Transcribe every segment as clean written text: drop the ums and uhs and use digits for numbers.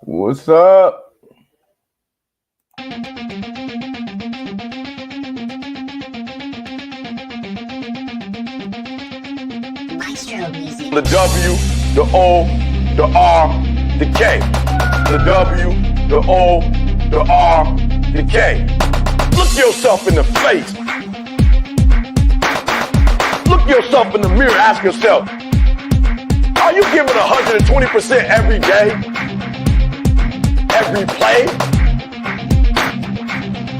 What's up? Maestro music. The W, the O, the R, the K. The W, the O, the R, the K. Look yourself in the face. Look yourself in the mirror. Ask yourself, are you giving 120% every day? Every play?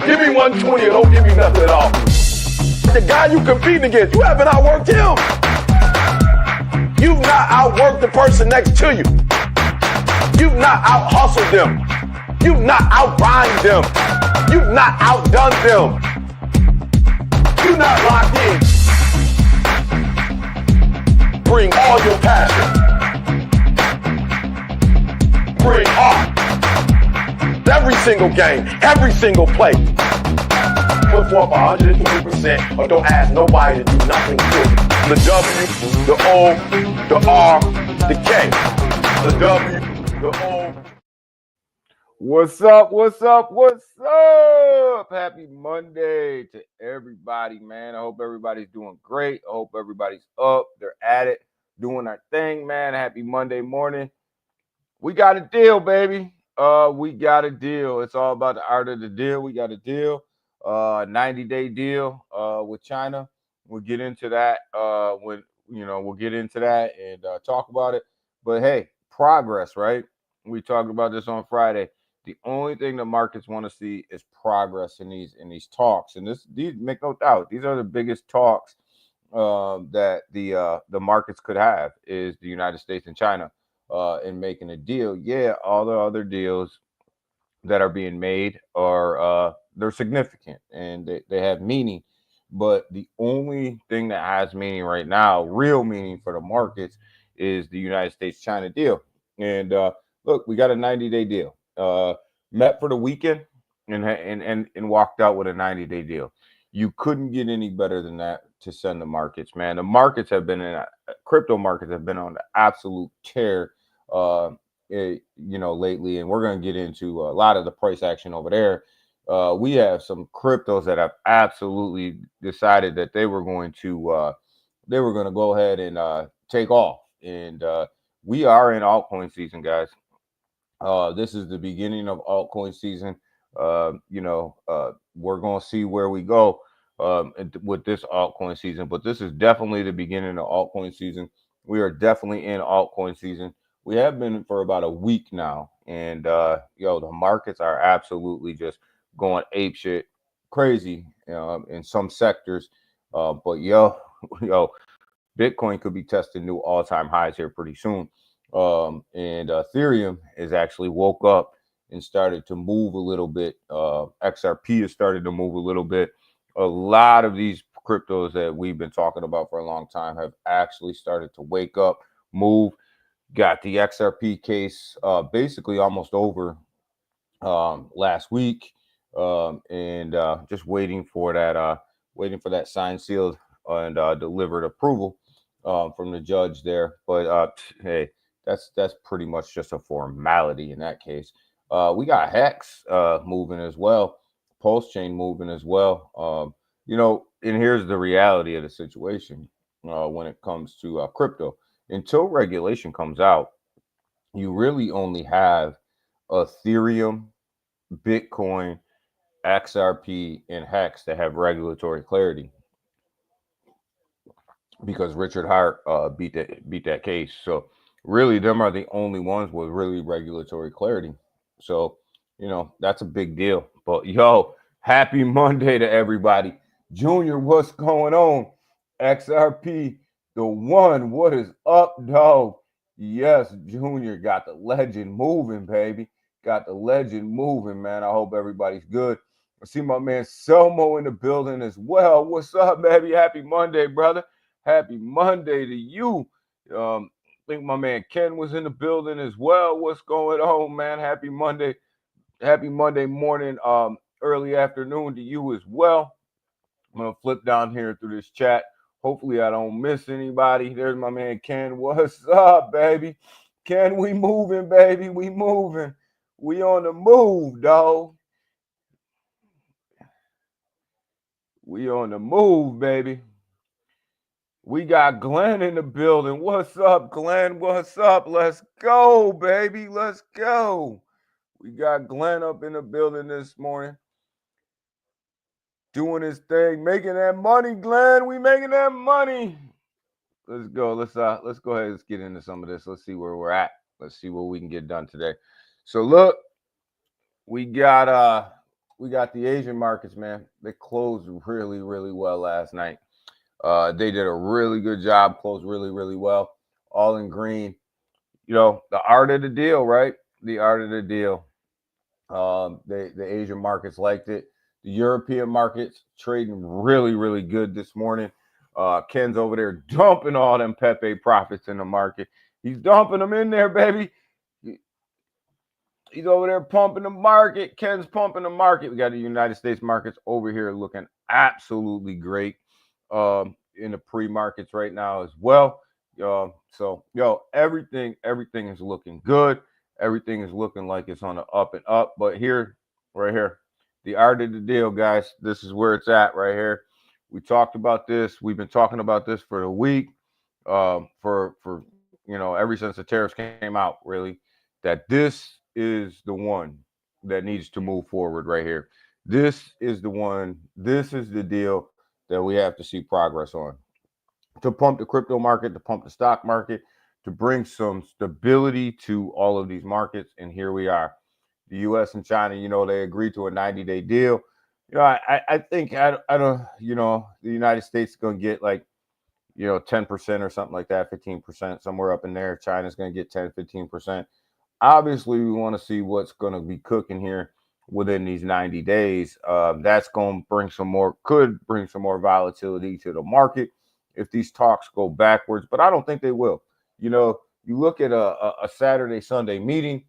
Give me 120 or don't give me nothing at all. The guy you competing against, you haven't outworked him. You've not outworked the person next to you. You've not out-hustled them. You've not out-grind them. You've not outdone them. You're not locked in. Bring all your passion. Bring heart. Every single game, every single play. Put forth 120% or don't ask nobody to do nothing to it. The W, the O, the R, the K. The W, the O. What's up? What's up? What's up? Happy Monday to everybody, man. I hope everybody's doing great. I hope everybody's up. They're at it, doing our thing, man. Happy Monday morning. We got a deal, baby. We got a deal. It's all about the art of the deal. We got a deal. 90-day deal with China. We'll get into that we'll get into that and talk about it. But hey, progress, right? We talked about this on Friday. The only thing the markets want to see is progress in these talks. And these make no doubt, these are the biggest talks that the markets could have is the United States and China in making a deal. Yeah, all the other deals that are being made are they're significant and they have meaning. But the only thing that has meaning right now, real meaning for the markets, is the United States-China deal. And look, we got a 90-day deal. Met for the weekend and walked out with a 90-day deal. You couldn't get any better than that to send the markets, man. The markets have been crypto markets have been on the absolute tear, lately, and we're going to get into a lot of the price action over there. We have some cryptos that have absolutely decided that they were going to go ahead and take off, and we are in altcoin season, guys. This is the beginning of altcoin season. We're going to see where we go with this altcoin season, but this is definitely the beginning of altcoin season. We are definitely in altcoin season. We have been for about a week now, and the markets are absolutely just going ape shit crazy in some sectors. But Bitcoin could be testing new all-time highs here pretty soon. And Ethereum is actually woke up and started to move a little bit. XRP has started to move a little bit. A lot of these cryptos that we've been talking about for a long time have actually started to wake up, move. Got the XRP case basically almost over last week, and just waiting for that signed, sealed, and delivered approval from the judge there. But hey, that's pretty much just a formality in that case. We got Hex moving as well, Pulse Chain moving as well. And here's the reality of the situation when it comes to crypto. Until regulation comes out, you really only have Ethereum, Bitcoin, XRP, and Hex that have regulatory clarity, because Richard Hart beat that case. So really, them are the only ones with really regulatory clarity. So that's a big deal. But happy Monday to everybody. Junior, what's going on? XRP, the one. What is up, dog? Yes, Junior got the legend moving, baby. Got the legend moving, man. I hope everybody's good. I see my man Selmo in the building as well. What's up, baby? Happy Monday, brother. Happy Monday to you. I think my man Ken was in the building as well. What's going on, man? Happy Monday. Happy Monday morning, early afternoon to you as well. I'm going to flip down here through this chat. Hopefully I don't miss anybody. There's my man Ken. What's up, baby? Ken, we moving, baby. We moving. We on the move, dog. We on the move, baby. We got Glenn in the building. What's up, Glenn? What's up? Let's go, baby. Let's go. We got Glenn up in the building this morning, doing his thing, making that money, Glenn. We making that money. Let's go. Let's go ahead. Let's get into some of this. Let's see where we're at. Let's see what we can get done today. So look, we got the Asian markets, man. They closed really, really well last night. They did a really good job, closed really, really well, all in green. You know, the art of the deal, right? The art of the deal. The Asian markets liked it. The European markets trading really, really good this morning. Ken's over there dumping all them Pepe profits in the market. He's dumping them in there, baby. He's over there pumping the market. Ken's pumping the market. We got the United States markets over here looking absolutely great in the pre-markets right now as well. So, everything is looking good. Everything is looking like it's on the up and up. But here, right here, the art of the deal, guys, this is where it's at right here. We talked about this. We've been talking about this for a week, for ever since the tariffs came out, really, that this is the one that needs to move forward right here. This is the one. This is the deal that we have to see progress on to pump the crypto market, to pump the stock market, to bring some stability to all of these markets. And here we are. The U.S. and China, they agreed to a 90-day deal. I think I don't, the United States is going to get 10% or something like that, 15%, somewhere up in there. China's going to get 10, 15%. Obviously, we want to see what's going to be cooking here within these 90 days. That's going to could bring some more volatility to the market if these talks go backwards, but I don't think they will. You look at a Saturday, Sunday meeting,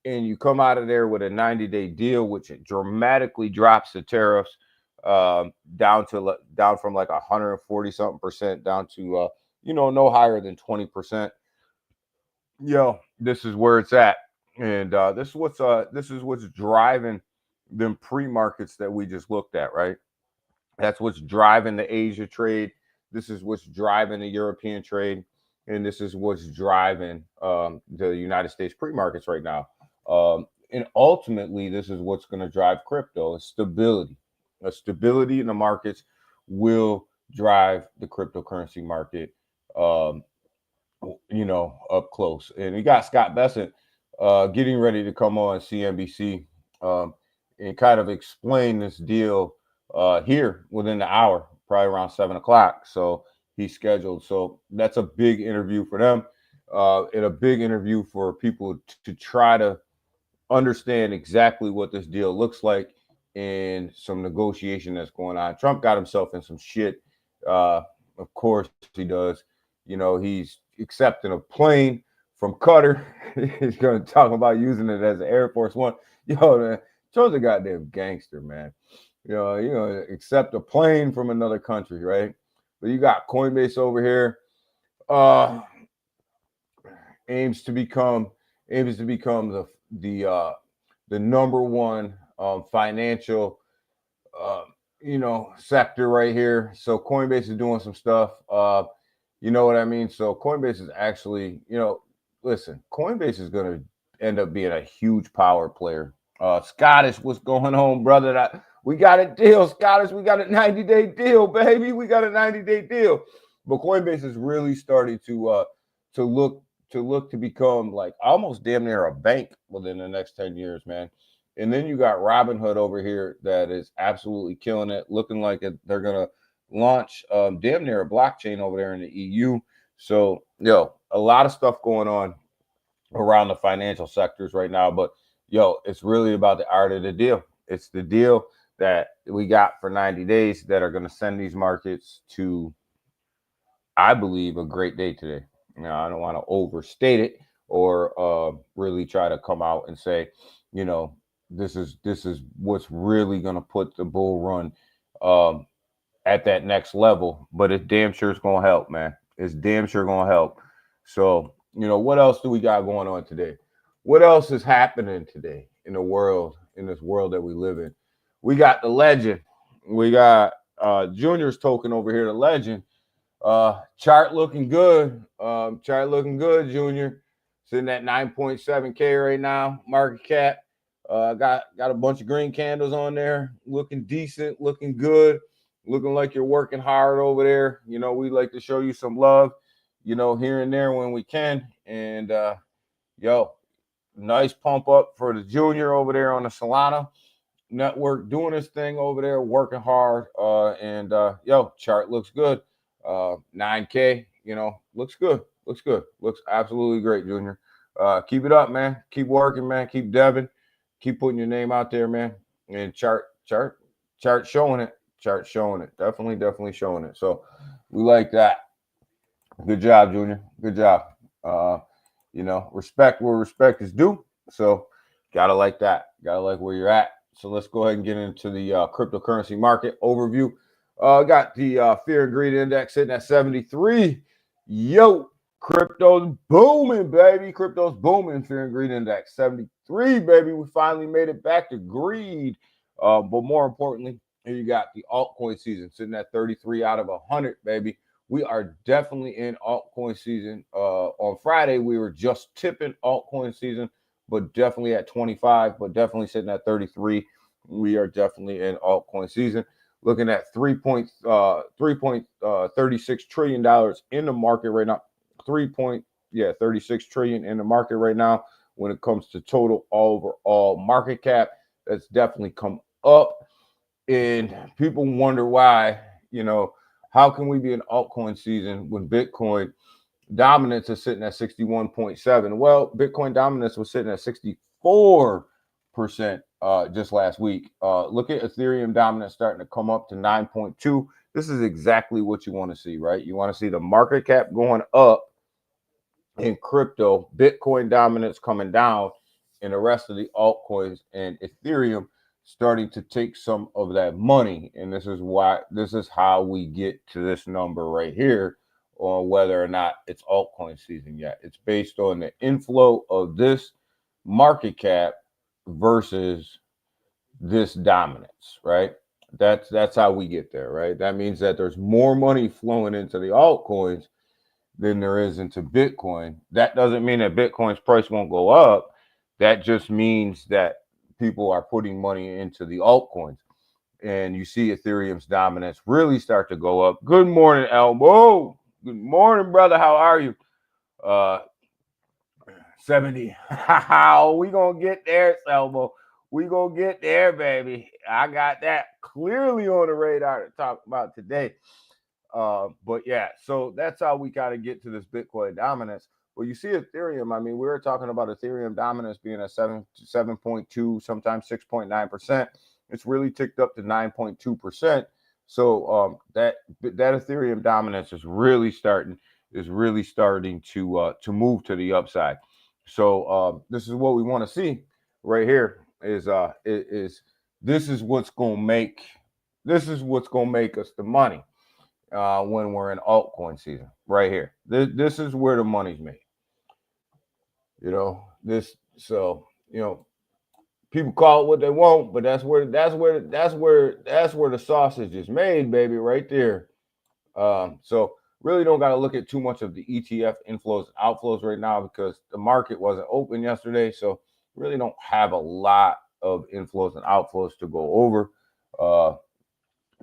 and you come out of there with a 90-day deal, which dramatically drops the tariffs down from like 140 something percent down to no higher than 20%. This is where it's at, and this is what's driving them pre-markets that we just looked at, right? That's what's driving the Asia trade. This is what's driving the European trade, and this is what's driving the United States pre-markets right now. And ultimately, this is what's going to drive crypto: stability. A stability in the markets will drive the cryptocurrency market, up close. And we got Scott Bessent getting ready to come on CNBC and kind of explain this deal here within the hour, probably around 7 o'clock. So he's scheduled. So that's a big interview for them, and a big interview for people to try to understand exactly what this deal looks like and some negotiation that's going on. Trump got himself in some shit. Of course he does. He's accepting a plane from Qatar. He's going to talk about using it as an Air Force One. Man, Trump's a goddamn gangster, man. Accept a plane from another country, right? But you got Coinbase over here, aims to become the number one financial sector right here. So Coinbase is doing some stuff. You know what I mean? So Coinbase is actually, listen, Coinbase is going to end up being a huge power player. Scottish, what's going on, brother? We got a deal, Scottish. We got a 90-day deal, baby. We got a 90-day deal. But Coinbase is really starting to look to become like almost damn near a bank within the next 10 years, man. And then you got Robinhood over here that is absolutely killing it, looking like they're going to launch damn near a blockchain over there in the EU. So, a lot of stuff going on around the financial sectors right now. But, it's really about the art of the deal. It's the deal that we got for 90 days that are going to send these markets to, I believe, a great day today. I don't want to overstate it or really try to come out and say, this is what's really going to put the bull run at that next level, but it damn sure is gonna help, man. It's damn sure gonna help. So, what else do we got going on today? What else is happening today in the world, in this world that we live in? We got the legend. We got Junior's token over here, the legend. Chart looking good. Chart looking good, Junior. Sitting at 9.7K right now, market cap. Got a bunch of green candles on there, looking decent, looking good, looking like you're working hard over there. We like to show you some love, here and there when we can. And nice pump up for the Junior over there on the Solana network, doing his thing over there, working hard. Chart looks good. 9K, looks good. Looks good. Looks absolutely great, Junior. Keep it up, man. Keep working, man. Keep deving. Keep putting your name out there, man. And chart showing it. Chart showing it. Definitely showing it. So we like that. Good job, Junior. Good job. Respect where respect is due. So gotta like that. Gotta like where you're at. So let's go ahead and get into the cryptocurrency market overview. Got the fear and greed index sitting at 73. Yo, crypto's booming, baby. Crypto's booming. Fear and greed index 73, baby. We finally made it back to greed. But more importantly, here you got the altcoin season sitting at 33 out of 100, baby. We are definitely in altcoin season. On Friday, we were just tipping altcoin season, but definitely at 25, but definitely sitting at 33. We are definitely in altcoin season. Looking at $3.36 trillion in the market right now. 36 trillion in the market right now. When it comes to total overall market cap, that's definitely come up. And people wonder why, how can we be in altcoin season when Bitcoin dominance is sitting at 61.7? Well, Bitcoin dominance was sitting at 64% just last week. Look at Ethereum dominance starting to come up to 9.2. This is exactly what you want to see, right? You want to see the market cap going up in crypto, Bitcoin dominance coming down, and the rest of the altcoins and Ethereum starting to take some of that money. And this is how we get to this number right here on whether or not it's altcoin season yet. It's based on the inflow of this market cap versus this dominance, right? That's how we get there, right? That means that there's more money flowing into the altcoins than there is into Bitcoin. That doesn't mean that Bitcoin's price won't go up. That just means that people are putting money into the altcoins. And you see Ethereum's dominance really start to go up. Good morning, Elmo. Good morning, brother. How are you? 70. We gonna get there, Elmo. We gonna get there, baby. I got that clearly on the radar to talk about today. But yeah, so that's how we gotta get to this Bitcoin dominance. Well, you see Ethereum. I mean, we were talking about Ethereum dominance being at 7.2, sometimes 6.9%. It's really ticked up to 9.2%. So that Ethereum dominance is really starting to move to the upside. So this is what we want to see right here. Is this is what's gonna make us the money when we're in altcoin season right here. This is where the money's made. People call it what they want, but that's where the sausage is made, baby, right there. So really don't got to look at too much of the ETF inflows and outflows right now because the market wasn't open yesterday. So really don't have a lot of inflows and outflows to go over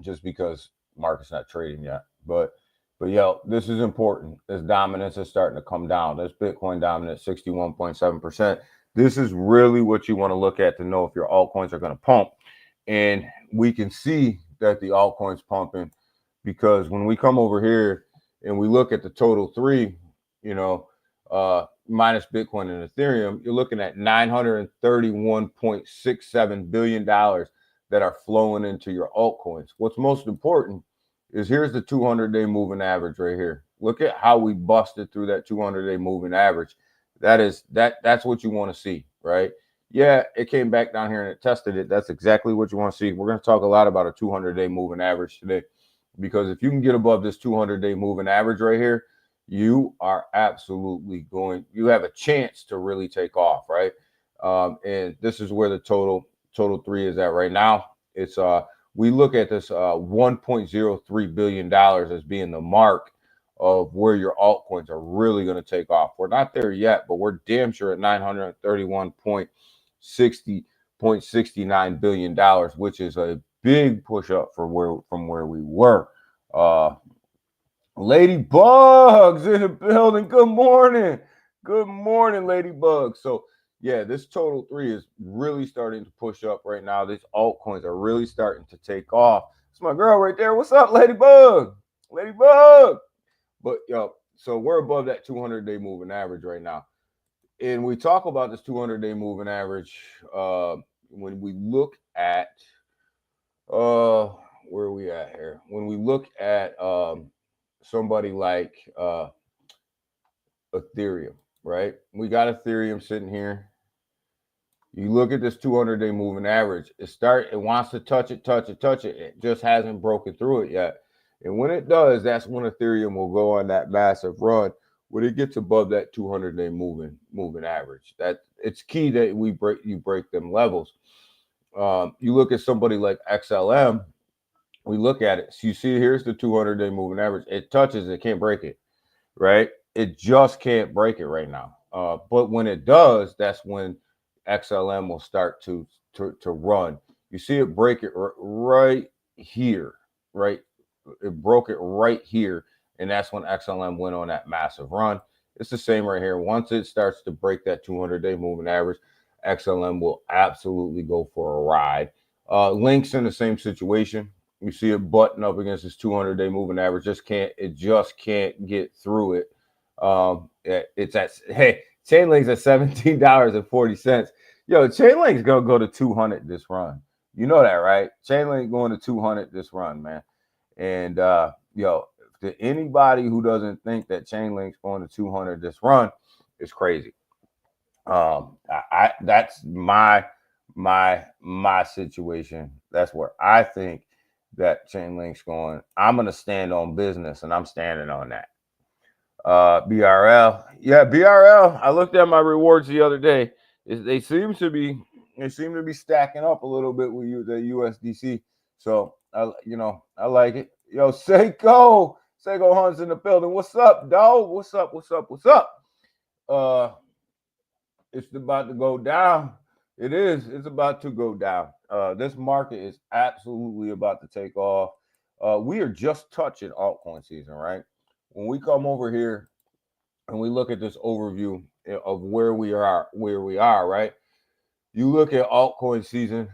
just because market's not trading yet. But this is important. This dominance is starting to come down. This Bitcoin dominance, 61.7%. This is really what you want to look at to know if your altcoins are going to pump. And we can see that the altcoins pumping because when we come over here and we look at the total three, minus Bitcoin and Ethereum, you're looking at $931.67 billion that are flowing into your altcoins. What's most important is here's the 200-day moving average right here. Look at how we busted through that 200-day moving average. That's what you want to see, right? Yeah, it came back down here and it tested it. That's exactly what you want to see. We're going to talk a lot about a 200-day moving average today. because if you can get above this 200-day moving average right here, you are absolutely you have a chance to really take off, right? And this is where the total 3 is at right now. It's we look at this $1.03 billion as being the mark of where your altcoins are really going to take off. We're not there yet, but we're damn sure at $931.69 billion, which is a big push up from where we were. Ladybugs in the building. Good morning. Good morning, Ladybugs. So yeah, this total 3 is really starting to push up right now. These altcoins are really starting to take off. It's my girl right there. What's up, Ladybug? Ladybug. But yo, so we're above that 200-day moving average right now. And we talk about this 200-day moving average when we look at where are we at here? When we look at somebody like Ethereum, right? We got Ethereum sitting here. You look at this 200-day moving average. It wants to touch it. It just hasn't broken through it yet. And when it does, that's when Ethereum will go on that massive run. When it gets above that 200-day moving average, that it's key that you break them levels. You look at somebody like XLM. We look at it. So you see, here's the 200-day moving average. It touches it, can't break it, right? It just can't break it right now. But when it does, that's when XLM will start to run. You see it break it right here, right? It broke it right here, and that's when XLM went on that massive run. It's the same right here. Once it starts to break that 200-day moving average, XLM will absolutely go for a ride. Link's in the same situation. You see it button up against this 200-day moving average. It just can't get through it. It's at Chainlink's at $17.40. Yo, Chainlink's gonna go to 200 this run. You know that, right? Chainlink going to 200 this run, man. And yo, to anybody who doesn't think that Chainlink's going to 200 this run, is crazy. That's my situation. That's where I think that Chainlink's going. I'm gonna stand on business, and I'm standing on that. BRL, yeah, BRL. I looked at my rewards the other day. They seem to be stacking up a little bit with the USDC. So I like it. Yo, Seiko Hunt's in the building. What's up, dog? What's up? It's about to go down. It is. It's about to go down. This market is absolutely about to take off. We are just touching altcoin season, right? When we come over here and we look at this overview of where we are, right? You look at altcoin season,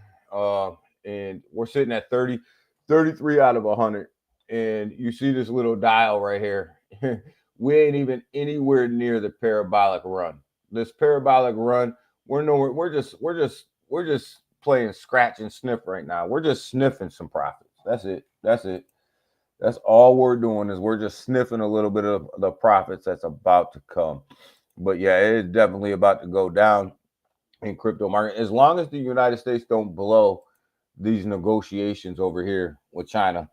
and we're sitting at 33 out of 100. And you see this little dial right here. We ain't even anywhere near the parabolic run. This parabolic run, we're nowhere. We're just playing scratch and sniff right now. We're just sniffing some profits. That's it. That's all we're doing, is we're just sniffing a little bit of the profits that's about to come. But yeah, it is definitely about to go down in crypto market. As long as the United States don't blow these negotiations over here with China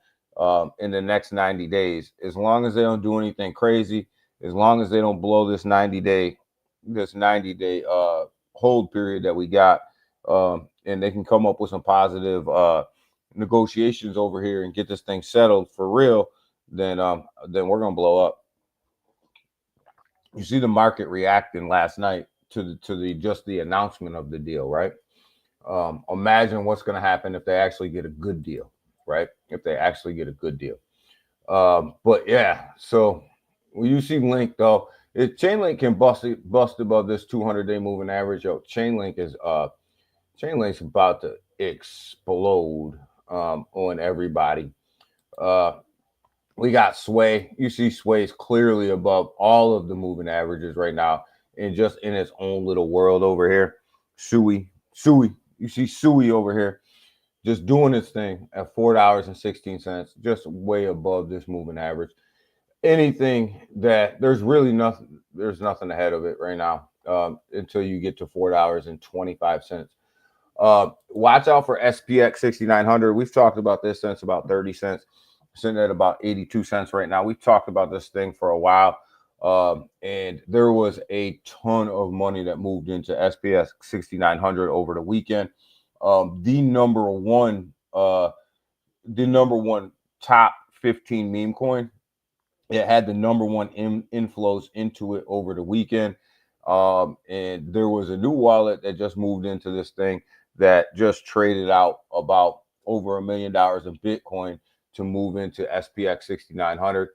in the next 90 days, as long as they don't do anything crazy, as long as they don't blow this 90-day hold period that we got, and they can come up with some positive negotiations over here and get this thing settled for real, then we're gonna blow up. You see the market reacting last night to the announcement of the deal, right? Imagine what's going to happen if they actually get a good deal, right? If they actually get a good deal. But yeah, so when you see Link though, if Chainlink can bust above this 200-day moving average, yo, Chainlink's about to explode on everybody. We got Sway. You see Sway's clearly above all of the moving averages right now, and just in its own little world over here. Sui. You see Sui over here just doing its thing at $4.16, just way above this moving average. Anything that there's nothing ahead of it right now until you get to $4.25. Watch out for SPX 6900. We've talked about this since about 30 cents. sitting at about 82 cents right now. We talked about this thing for a while, and there was a ton of money that moved into SPX 6900 over the weekend. The number one top 15 meme coin. It had the number one inflows into it over the weekend. And there was a new wallet that just moved into this thing that just traded out about over $1 million in Bitcoin to move into SPX 6900.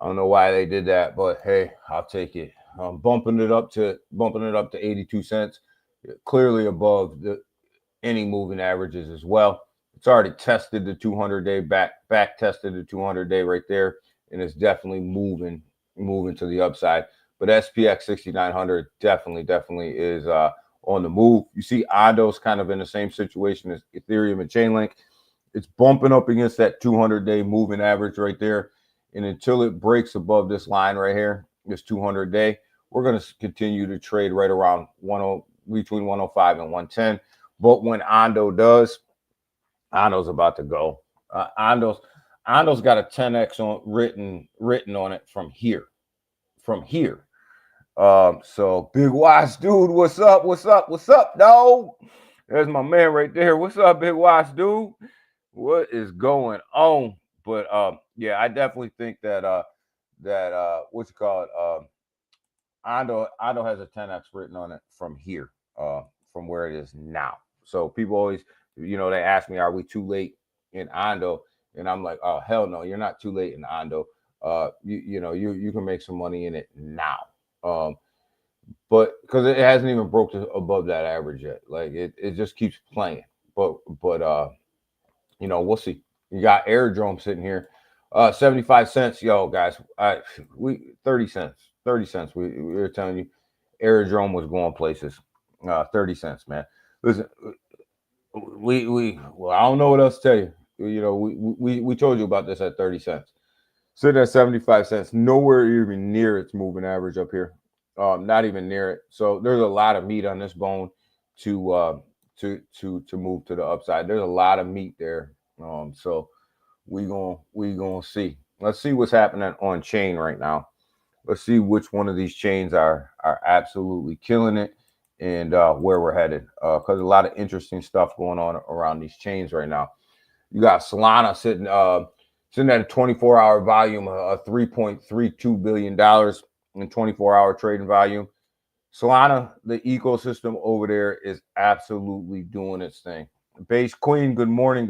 I don't know why they did that, but hey, I'll take it. Bumping it up to 82 cents, clearly above any moving averages as well. It's already tested the 200-day back tested the 200-day right there, and it's definitely moving to the upside. But SPX 6900 definitely is on the move. You see Ondo's kind of in the same situation as Ethereum and Chainlink. It's bumping up against that 200-day moving average right there. And until it breaks above this line right here, this 200-day, we're going to continue to trade right around between 105 and 110. But when Ondo does, Ondo's about to go. Ondo's got a 10x written on it from here. So Big Wise dude, what's up, dog? There's my man right there. What's up, Big Wise dude? What is going on? But yeah, I definitely think that Ondo has a 10x written on it from here, from where it is now. So people always, they ask me, are we too late in Ondo? And I'm like, oh hell no, you're not too late in Ondo. You can make some money in it now. But because it hasn't even broke above that average yet. Like it just keeps playing. But we'll see. You got Airdrome sitting here, 75 cents. Yo, guys, 30 cents. 30 cents. We were telling you Airdrome was going places. 30 cents, man. Listen, well, I don't know what else to tell you. We told you about this at 30 cents. Sitting at 75 cents, nowhere even near its moving average up here. Not even near it. So there's a lot of meat on this bone to move to the upside. There's a lot of meat there. So we gonna see. Let's see what's happening on chain right now. Let's see which one of these chains are absolutely killing it and where we're headed. Because a lot of interesting stuff going on around these chains right now. You got Solana sitting at a 24-hour volume of $3.32 billion in 24-hour trading volume. Solana, the ecosystem over there is absolutely doing its thing. Base Queen, good morning.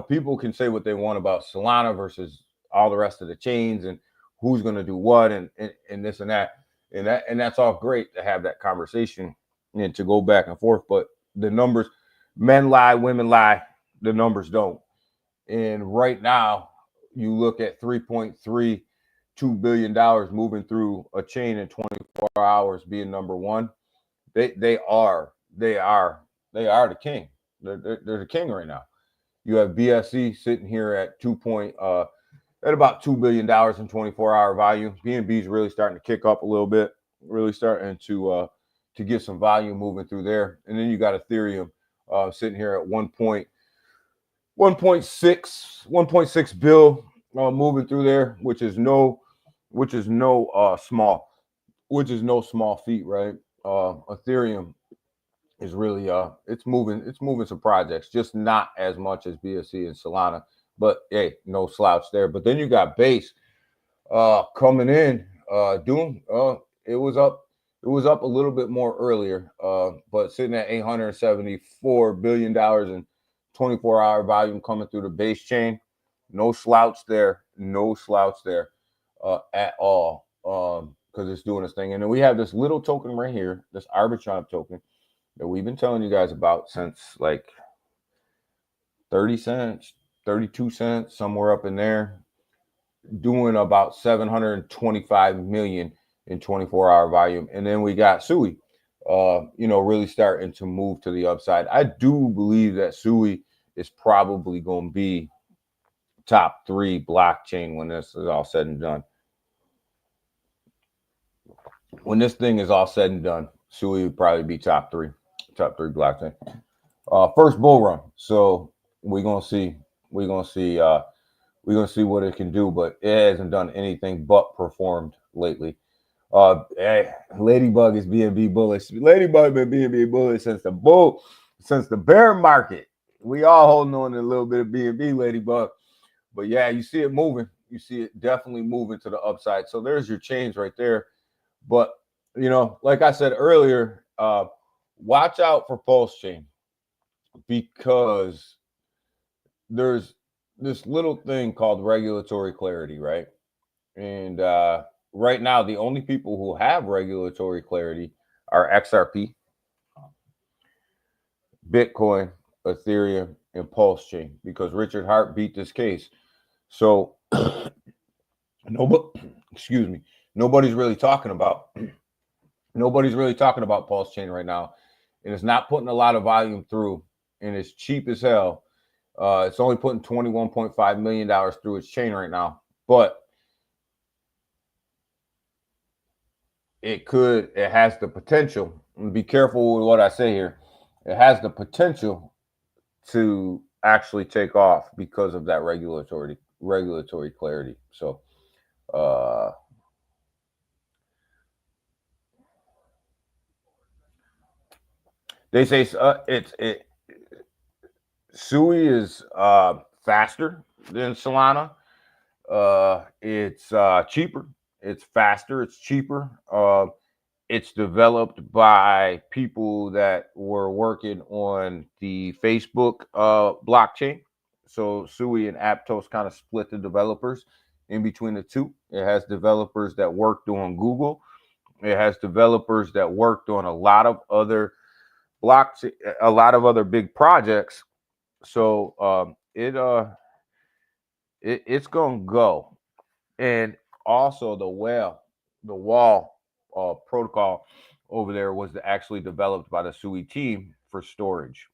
People can say what they want about Solana versus all the rest of the chains and who's going to do what and this and that. And that's all great to have that conversation and to go back and forth. But the numbers, men lie, women lie, the numbers don't. And right now, you look at $3.32 billion moving through a chain in 24 hours being number one. They are the king. They're the king right now. You have BSC sitting here at about $2 billion in 24-hour volume. BNB is really starting to kick up a little bit, really starting to get some volume moving through there. And then you got Ethereum sitting here at 1.6 bill moving through there, which is no small feat, right? Ethereum is really it's moving some projects, just not as much as BSC and Solana, but hey, no slouch there. But then you got Base coming in, doing it was up a little bit more earlier, but sitting at $874 billion in 24-hour volume coming through the Base chain. No slouch there at all, because it's doing its thing. And then we have this little token right here, this Arbitron token that we've been telling you guys about since like 30 cents, 32 cents, somewhere up in there, doing about 725 million in 24-hour volume. And then we got Sui, really starting to move to the upside. I do believe that Sui is probably going to be top 3 blockchain when this is all said and done. When this thing is all said and done, Sui would probably be top 3 blockchain. First bull run. So, we're gonna see. We're gonna see. We're gonna see what it can do, but it hasn't done anything but performed lately. Hey, Ladybug is BNB bullish. Ladybug been BNB bullish since the bear market. We all holding on to a little bit of BNB Ladybug, but yeah, you see it moving. You see it definitely moving to the upside. So there's your change right there. But like I said earlier, watch out for Pulse Chain because there's this little thing called regulatory clarity, right? And right now, the only people who have regulatory clarity are XRP, Bitcoin, Ethereum, and Pulse Chain because Richard Hart beat this case. So nobody's really talking about Pulse Chain right now, and it's not putting a lot of volume through, and it's cheap as hell. It's only putting $21.5 million through its chain right now, but it has the potential, and be careful with what I say here, it has the potential to actually take off because of that regulatory clarity. So they say Sui is faster than Solana. It's cheaper. It's faster. It's cheaper. It's developed by people that were working on the Facebook blockchain. So Sui and Aptos kind of split the developers in between the two. It has developers that worked on Google. It has developers that worked on a lot of other blockchain, a lot of other big projects. So it's gonna go. And also the wall protocol over there was actually developed by the Sui team for storage,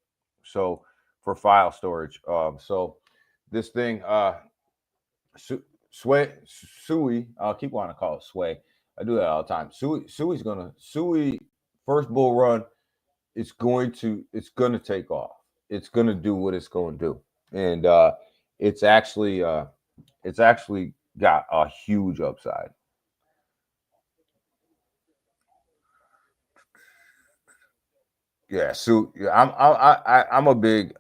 so for file storage. So this thing, Sui, I'll keep wanting to call it Sway. I do that all the time. Sui first bull run. It's going to take off. It's going to do what it's going to do, and it's actually got a huge upside. Yeah, I'm a big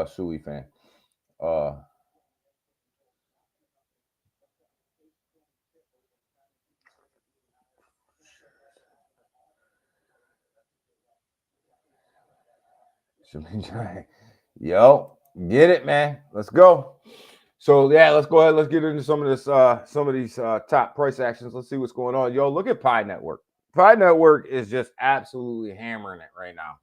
Sui fan. Yo, get it, man. Let's go. So yeah, let's go ahead. Let's get into some of these top price actions. Let's see what's going on. Yo, look at Pi Network. Pi Network is just absolutely hammering it right now.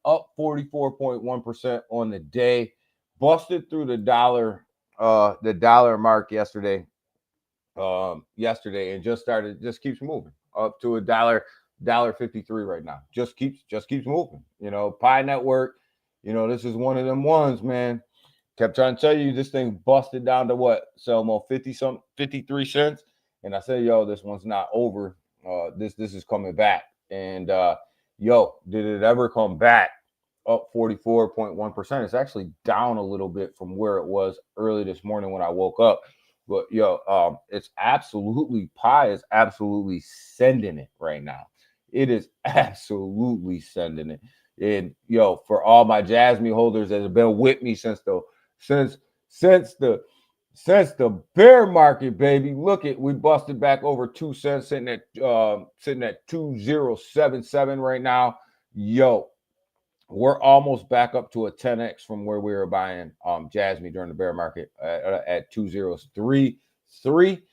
Up 44.1% on the day. Busted through the dollar mark yesterday. And just keeps moving up to $1.53 right now. Just keeps moving. Pi Network. This is one of them ones, man. Kept trying to tell you this thing busted down to what? Selmo 53 cents. And I said, yo, this one's not over. This is coming back. And did it ever come back? Up 44.1%. It's actually down a little bit from where it was early this morning when I woke up. But it's absolutely, Pi is absolutely sending it right now. It is absolutely sending it. And for all my Jasmine holders that have been with me since the bear market, baby. Look at, we busted back over 2 cents, sitting at 2077 right now. We're almost back up to a 10x from where we were buying Jasmine during the bear market at 2033.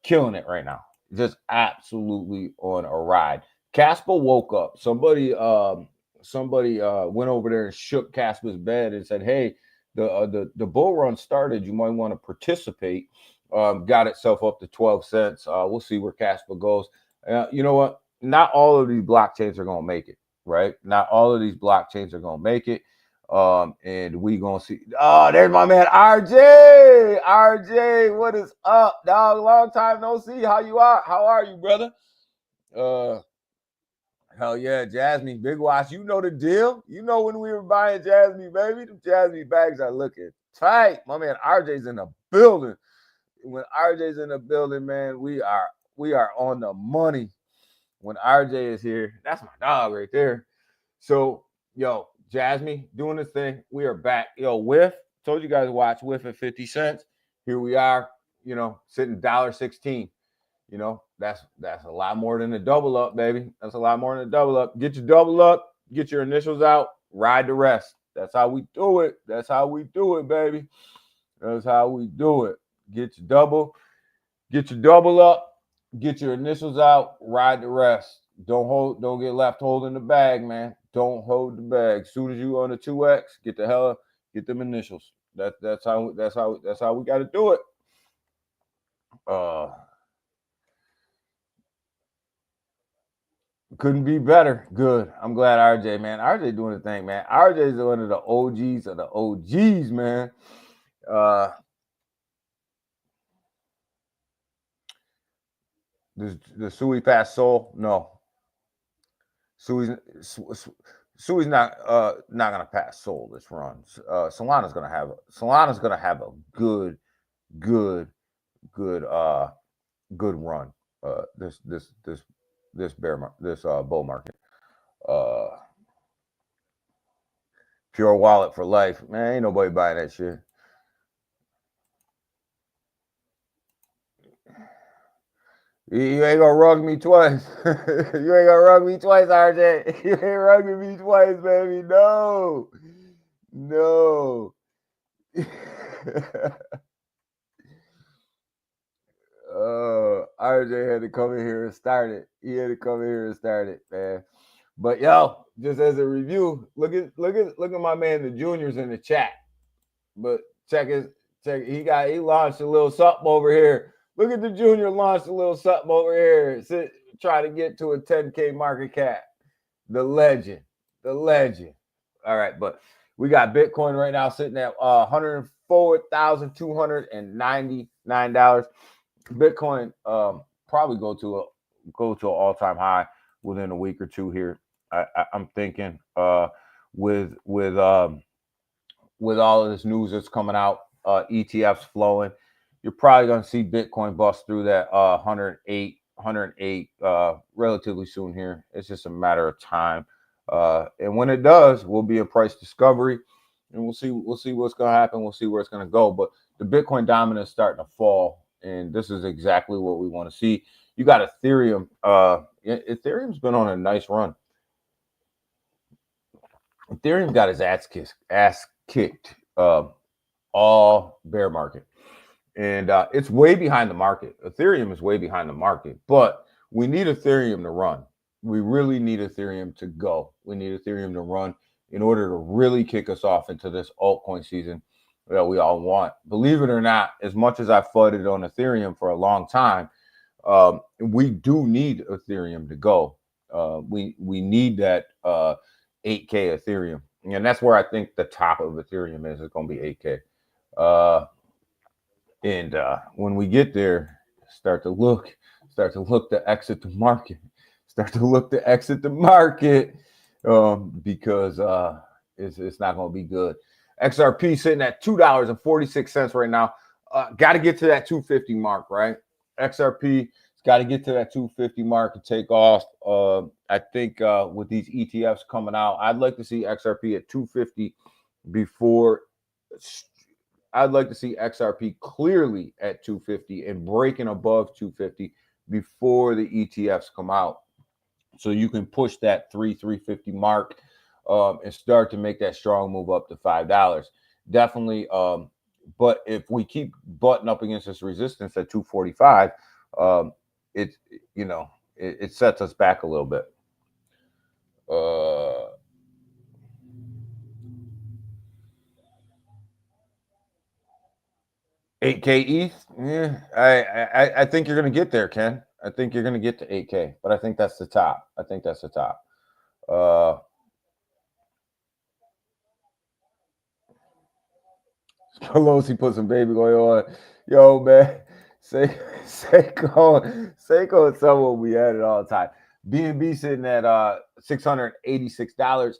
Killing it right now. Just absolutely on a ride. Casper woke up. Somebody went over there and shook Casper's bed and said, hey, the bull run started. You might want to participate. Got itself up to 12 cents. We'll see where Casper goes. You know what? Not all of these blockchains are going to make it, right? Not all of these blockchains are going to make it. And we going to see. Oh, there's my man, RJ. RJ, what is up, dog? Long time no see. How you are? How are you, brother? Hell yeah, Jasmine, Big Watch. You know the deal. You know when we were buying Jasmine, baby. The Jasmine bags are looking tight. My man RJ's in the building. When RJ's in the building, man, we are on the money. When RJ is here, that's my dog right there. So, yo, Jasmine doing this thing. We are back. Yo, Whiff. Told you guys to watch Whiff at 50 cents. Here we are, sitting $1.16. That's a lot more than a double up, baby. That's a lot more than a double up. Get your double up, get your initials out, ride the rest. That's how we do it. That's how we do it, baby. That's how we do it. Get your double up, get your initials out, ride the rest. Don't get left holding the bag, man. Don't hold the bag. As soon as you on the 2X, get them initials. That's how we got to do it. Couldn't be better. Good. I'm glad RJ, man. RJ doing the thing, man. RJ is one of the OGs of the OGs, man. The Sui pass Soul? No. Sui's not gonna pass Soul this run. Solana's gonna have a good run. This bull market. Pure wallet for life, man. Ain't nobody buying that shit. You ain't gonna rug me twice. You ain't gonna rug me twice, RJ. You ain't rugging me twice, baby. No. RJ had to come in here and start it. He had to come in here and start it, man. But yo, just as a review, look at my man, the juniors in the chat. But check. He launched a little something over here. Look at the junior launched a little something over here. Try to get to a 10K market cap. The legend. All right, but we got Bitcoin right now sitting at $104,299. Bitcoin probably go to an all-time high within a week or two here. I'm thinking with all of this news that's coming out, ETFs flowing, you're probably going to see Bitcoin bust through that 108 relatively soon here. It's just a matter of time. And when it does, we'll be in price discovery, and we'll see what's going to happen. We'll see where it's going to go. But the Bitcoin dominance is starting to fall, and this is exactly what we want to see. You got Ethereum. Ethereum's been on a nice run. Ethereum got his ass kicked all bear market. And it's way behind the market. Ethereum is way behind the market, but we need Ethereum to run. We really need Ethereum to go. We need Ethereum to run in order to really kick us off into this altcoin season that we all want. Believe it or not, as much as I fudded on Ethereum for a long time, we do need Ethereum to go. We need that 8K Ethereum. And that's where I think the top of Ethereum is. It's going to be 8K. And when we get there, start to look to exit the market. Because it's not going to be good. XRP sitting at $2.46 right now. Got to get to that 250 mark, right? XRP got to get to that 250 mark and take off. I think with these ETFs coming out, I'd like to see XRP at 250 before. I'd like to see XRP clearly at 250 and breaking above 250 before the ETFs come out. So you can push that 350 mark and start to make that strong move up to $5. Definitely. But if we keep butting up against this resistance at 245, it sets us back a little bit. 8K ETH? Yeah, I think you're going to get there, Ken. I think you're going to get to 8K, but I think that's the top. Pelosi put some baby oil on. Yo, man, Seiko is someone we had it all the time. BNB sitting at $686.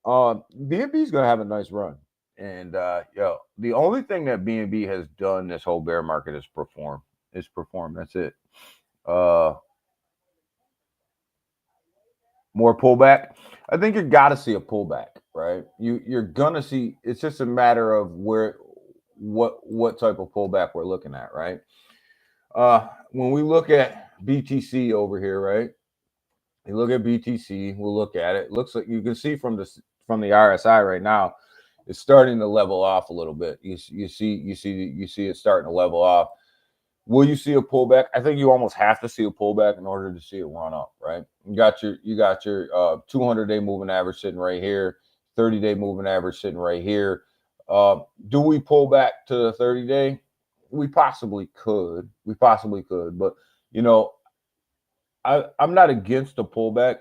BNB is gonna have a nice run. And the only thing that BNB has done this whole bear market is perform. That's it. More pullback. I think you got to see a pullback, right? You're gonna see. It's just a matter of what type of pullback we're looking at, right? When we look at BTC over here, right? You look at BTC. We'll look at it. Looks like you can see from the RSI right now, it's starting to level off a little bit. You see it starting to level off. Will you see a pullback? I think you almost have to see a pullback in order to see it run up, right? You got your 200-day moving average sitting right here, 30-day moving average sitting right here. Do we pull back to the 30-day? We possibly could, but I'm not against a pullback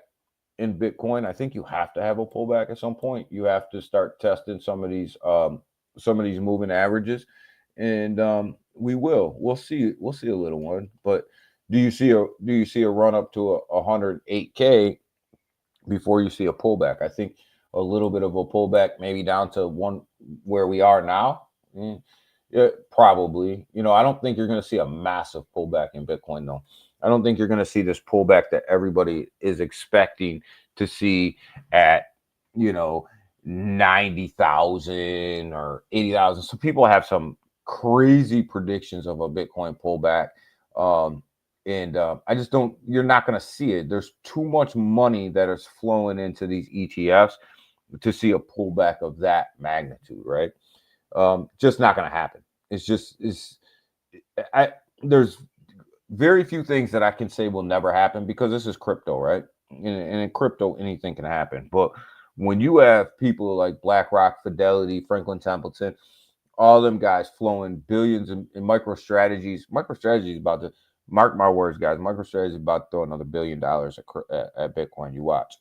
in Bitcoin. I think you have to have a pullback at some point. You have to start testing some of these moving averages, and we'll see a little one. But do you see a run up to 108K before you see a pullback? I think a little bit of a pullback, maybe down to one where we are now. Yeah, probably. I don't think you're going to see a massive pullback in Bitcoin, though. I don't think you're going to see this pullback that everybody is expecting to see at 90,000 or 80,000. So people have some crazy predictions of a Bitcoin pullback. I just don't, you're not going to see it. There's too much money that is flowing into these ETFs to see a pullback of that magnitude, right? Just not going to happen. There's very few things that I can say will never happen because this is crypto, right? And in crypto, anything can happen. But when you have people like BlackRock, Fidelity, Franklin Templeton, all them guys flowing billions in MicroStrategy is about to, mark my words, guys, MicroStrategy is about to throw another $1 billion at Bitcoin. You watch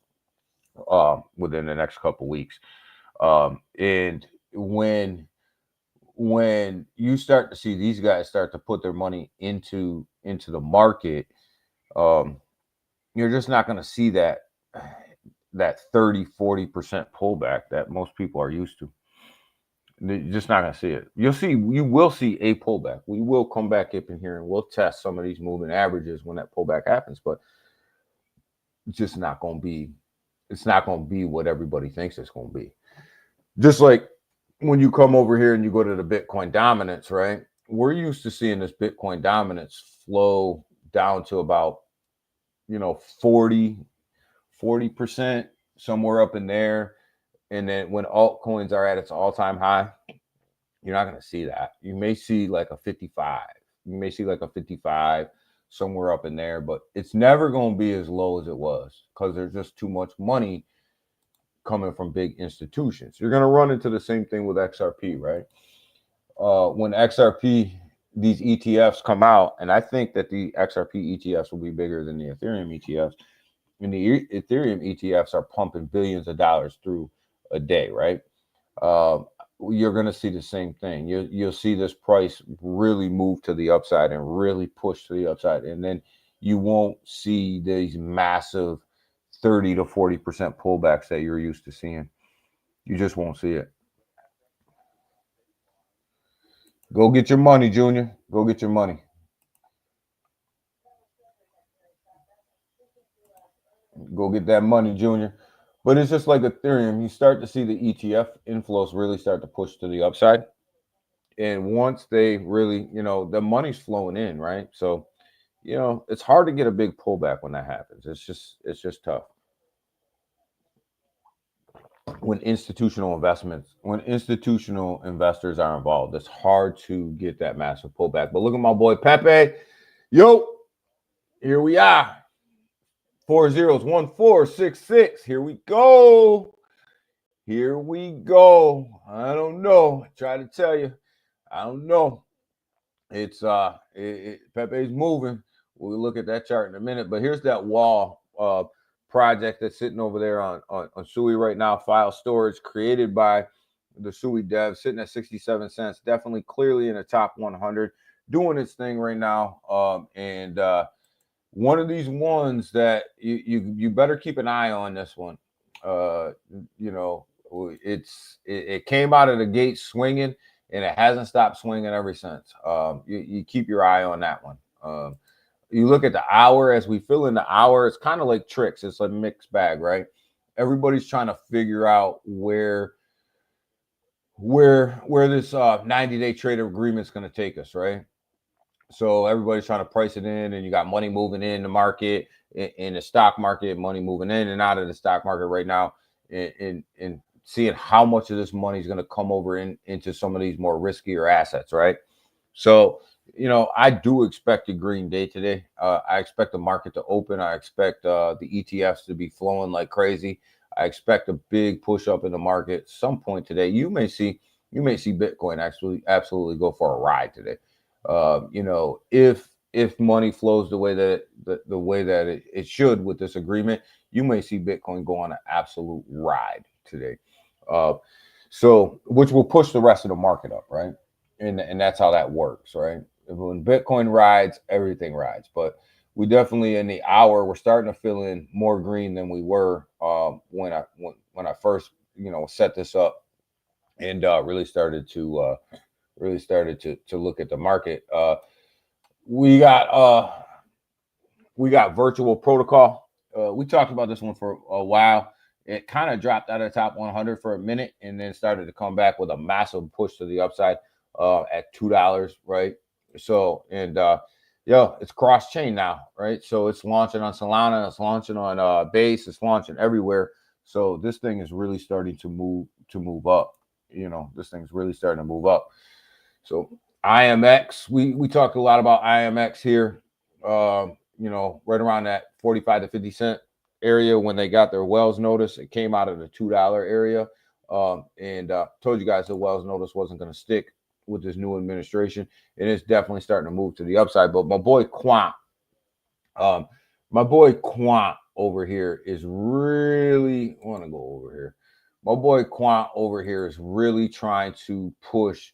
within the next couple weeks. And when you start to see these guys start to put their money into the market, you're just not going to see that 30-40% pullback that most people are used to. You're just not going to see it. You will see a pullback. We will come back up in here and we'll test some of these moving averages when that pullback happens, but it's just not going to be. It's not going to be what everybody thinks it's going to be. Just like when you come over here and you go to the Bitcoin dominance, right? We're used to seeing this Bitcoin dominance flow down to about 40%, somewhere up in there. And then when altcoins are at its all-time high, you're not going to see that. You may see like a 55. You may see like a 55 somewhere up in there, but it's never going to be as low as it was because there's just too much money coming from big institutions. You're going to run into the same thing with XRP, right? When XRP, these ETFs come out, and I think that the XRP ETFs will be bigger than the Ethereum ETFs, and the Ethereum ETFs are pumping billions of dollars through a day, right? You're going to see the same thing. You'll see this price really move to the upside and really push to the upside, and then you won't see these massive 30 to 40% pullbacks that you're used to seeing. You just won't see it. Go get your money, Junior. Go get your money. Go get that money, Junior. But it's just like Ethereum. You start to see the ETF inflows really start to push to the upside. And once they really, the money's flowing in, right? So, it's hard to get a big pullback when that happens. It's just tough. When institutional investors are involved, it's hard to get that massive pullback. But look at my boy Pepe. Yo, here we are. 4 zeros, 1466. Here we go. I don't know. I try to tell you. I don't know. It's Pepe's moving. We'll look at that chart in a minute. But here's that wall project that's sitting over there on Sui right now. File storage created by the Sui dev, sitting at 67 cents. Definitely clearly in the top 100, doing its thing right now. one of these ones that you better keep an eye on this one. Uh, you know, it came out of the gate swinging, and it hasn't stopped swinging ever since. You keep your eye on that one. You look at the hour as we fill in the hour. It's kind of like tricks. It's a mixed bag, right? Everybody's trying to figure out where this 90-day trade agreement is going to take us, right? So everybody's trying to price it in, and you got money moving in the market, in the stock market, money moving in and out of the stock market right now, and seeing how much of this money is going to come over into some of these more riskier assets, right? So, I do expect a green day today. I expect the market to open. I expect the ETFs to be flowing like crazy. I expect a big push up in the market some point today. You may see Bitcoin actually absolutely go for a ride today. If money flows the way that it should with this agreement, you may see Bitcoin go on an absolute ride today. So which will push the rest of the market up, right? And that's how that works, right? When Bitcoin rides, everything rides. But we definitely in the hour we're starting to fill in more green than we were when I first set this up and really started to look at the market. We got virtual protocol. We talked about this one for a while. It kind of dropped out of the top 100 for a minute and then started to come back with a massive push to the upside at $2, right? So, and it's cross chain now, right? So it's launching on Solana, it's launching on Base, it's launching everywhere. So this thing is really starting to move up. This thing's really starting to move up. So IMX, we talked a lot about IMX here. Right around that 45 to 50 cent area when they got their Wells notice. It came out of the $2 area. And told you guys the Wells notice wasn't going to stick with this new administration, and it's definitely starting to move to the upside. But my boy Quant over here is really My boy Quant over here is really trying to push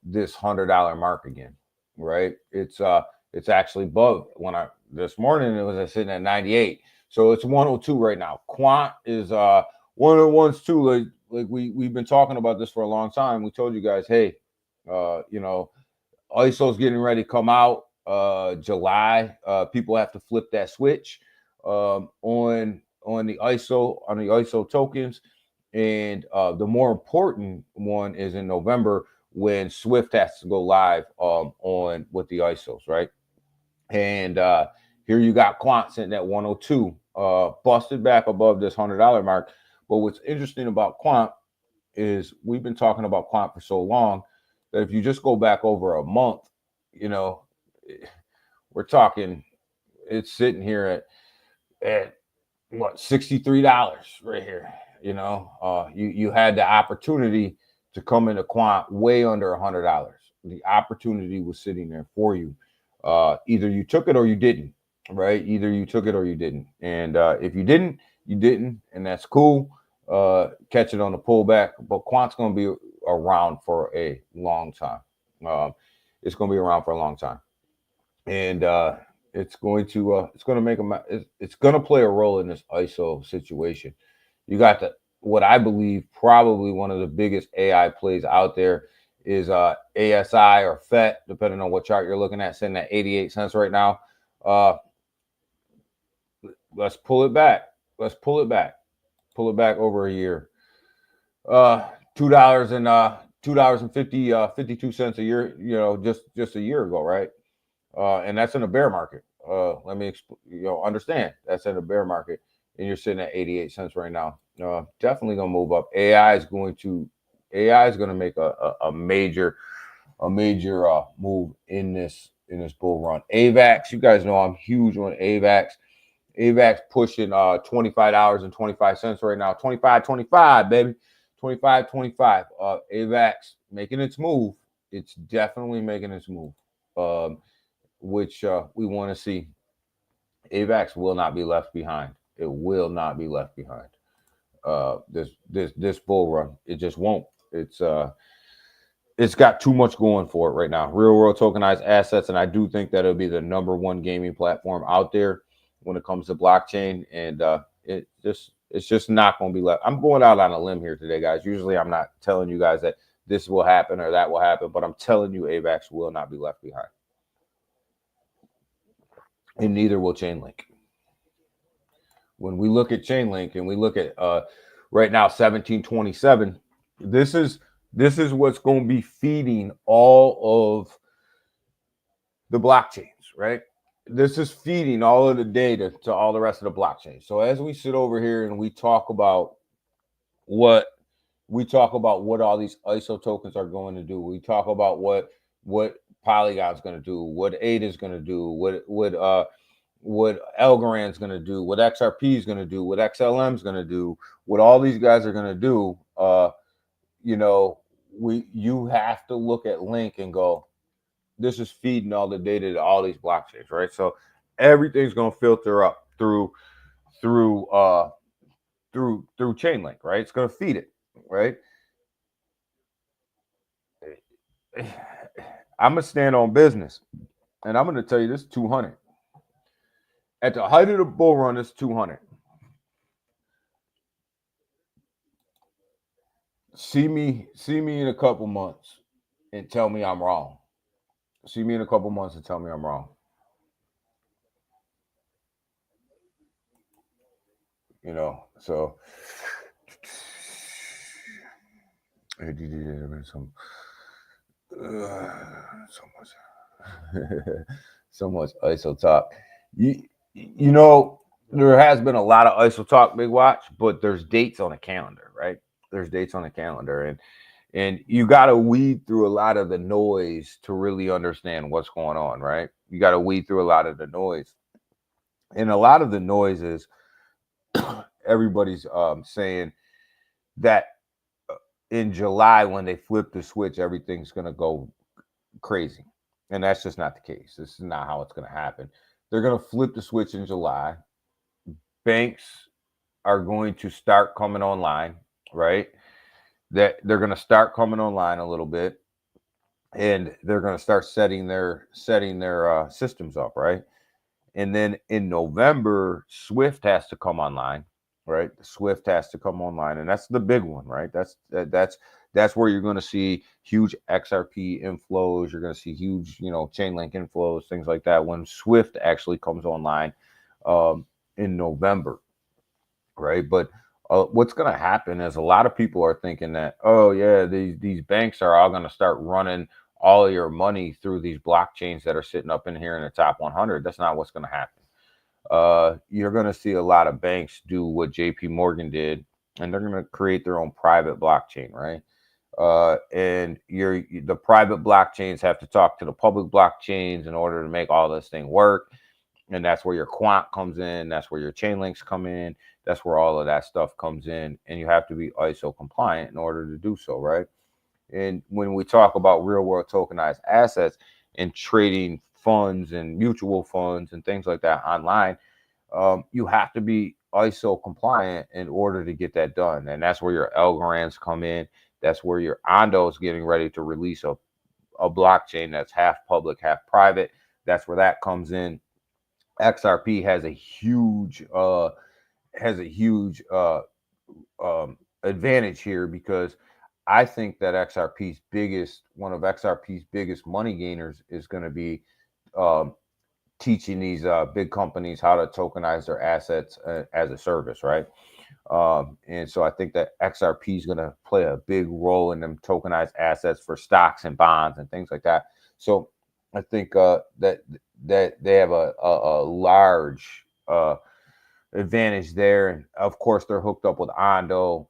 this $100 mark again, right? It's actually above. This morning it was sitting at 98, so it's 102 right now. Quant is one of the ones too. Like we've been talking about this for a long time. We told you guys, hey, ISO's getting ready to come out July. People have to flip that switch on the ISO tokens, and the more important one is in November when Swift has to go live on with the ISOs, right? And here you got Quant sitting at 102, busted back above this $100 mark. But what's interesting about Quant is we've been talking about Quant for so long that if you just go back over a month, we're talking, it's sitting here at what, $63 right here. You had the opportunity to come into Quant way under $100. The opportunity was sitting there for you. Either you took it or you didn't, right? Either you took it or you didn't. And if you didn't, you didn't, and that's cool. Catch it on the pullback. But Quant's going to be around for a long time. It's going to be around for a long time, and it's going to play a role in this ISO situation. You got what I believe probably one of the biggest AI plays out there is ASI or FET, depending on what chart you're looking at, sitting at 88 cents right now. Let's pull it back. Pull it back over a year. $2.52 a year, just a year ago, right? And that's in a bear market. Let me understand that's in a bear market, and you're sitting at 88 cents right now. Definitely gonna move up. AI is going to make a major move in this bull run. AVAX, you guys know I'm huge on AVAX. AVAX pushing $25.25 right now. 25.25, baby. 25.25. AVAX making its move. It's definitely making its move. Which we want to see. AVAX will not be left behind. It will not be left behind. This bull run, it just won't. It's it's got too much going for it right now. Real world tokenized assets, and I do think that it'll be the #1 gaming platform out there when it comes to blockchain. And it's just not going to be left. I'm going out on a limb here today, guys. Usually, I'm not telling you guys that this will happen or that will happen, but I'm telling you, AVAX will not be left behind, and neither will Chainlink. When we look at Chainlink and we look at right now 1727, this is what's going to be feeding all of the blockchains, right? This is feeding all of the data to all the rest of the blockchains. So as we sit over here and we talk about what all these ISO tokens are going to do, we talk about what Polygon's going to do, what ADA is going to do, what Algorand's going to do, what XRP is going to do, what XLM is going to do, what all these guys are going to do. You have to look at Link and go, this is feeding all the data to all these blockchains, right? So everything's going to filter up through Chainlink, right? It's going to feed it, right? I'm going to stand on business, and I'm going to tell you this: 200. At the height of the bull run, it's 200. See me in a couple months and tell me I'm wrong. See me in a couple months and tell me I'm wrong. So so much ISO talk. There has been a lot of ISO talk, Big Watch, but there's dates on the calendar, right? There's dates on the calendar, and you got to weed through a lot of the noise to really understand what's going on, right? You got to weed through a lot of the noise, and a lot of the noise is everybody's saying that in July, when they flip the switch, everything's going to go crazy, and that's just not the case. This is not how it's going to happen. They're going to flip the switch in July. Banks are going to start coming online, right? That they're going to start coming online a little bit, and they're going to start setting their systems up, right? And then in November, Swift has to come online, right? Swift has to come online, and that's the big one, right? That's where you're going to see huge XRP inflows. You're going to see huge, Chainlink inflows, things like that when Swift actually comes online in November, right? But what's going to happen is a lot of people are thinking that, oh yeah, these banks are all going to start running all your money through these blockchains that are sitting up in here in the top 100. That's not what's going to happen. You're going to see a lot of banks do what JP Morgan did, and they're going to create their own private blockchain, right? And the private blockchains have to talk to the public blockchains in order to make all this thing work. And that's where your quant comes in. That's where your chain links come in. That's where all of that stuff comes in. And you have to be ISO compliant in order to do so, right? And when we talk about real world tokenized assets and trading funds and mutual funds and things like that online, you have to be ISO compliant in order to get that done. And that's where your Algorands come in. That's where your Ondo is getting ready to release a blockchain that's half public, half private. That's where that comes in. XRP has a huge advantage here, because I think that one of XRP's biggest money gainers is going to be teaching these big companies how to tokenize their assets as a service, right? And so I think that XRP is going to play a big role in them tokenized assets for stocks and bonds and things like that. So I think that they have a large advantage there, and of course they're hooked up with Ondo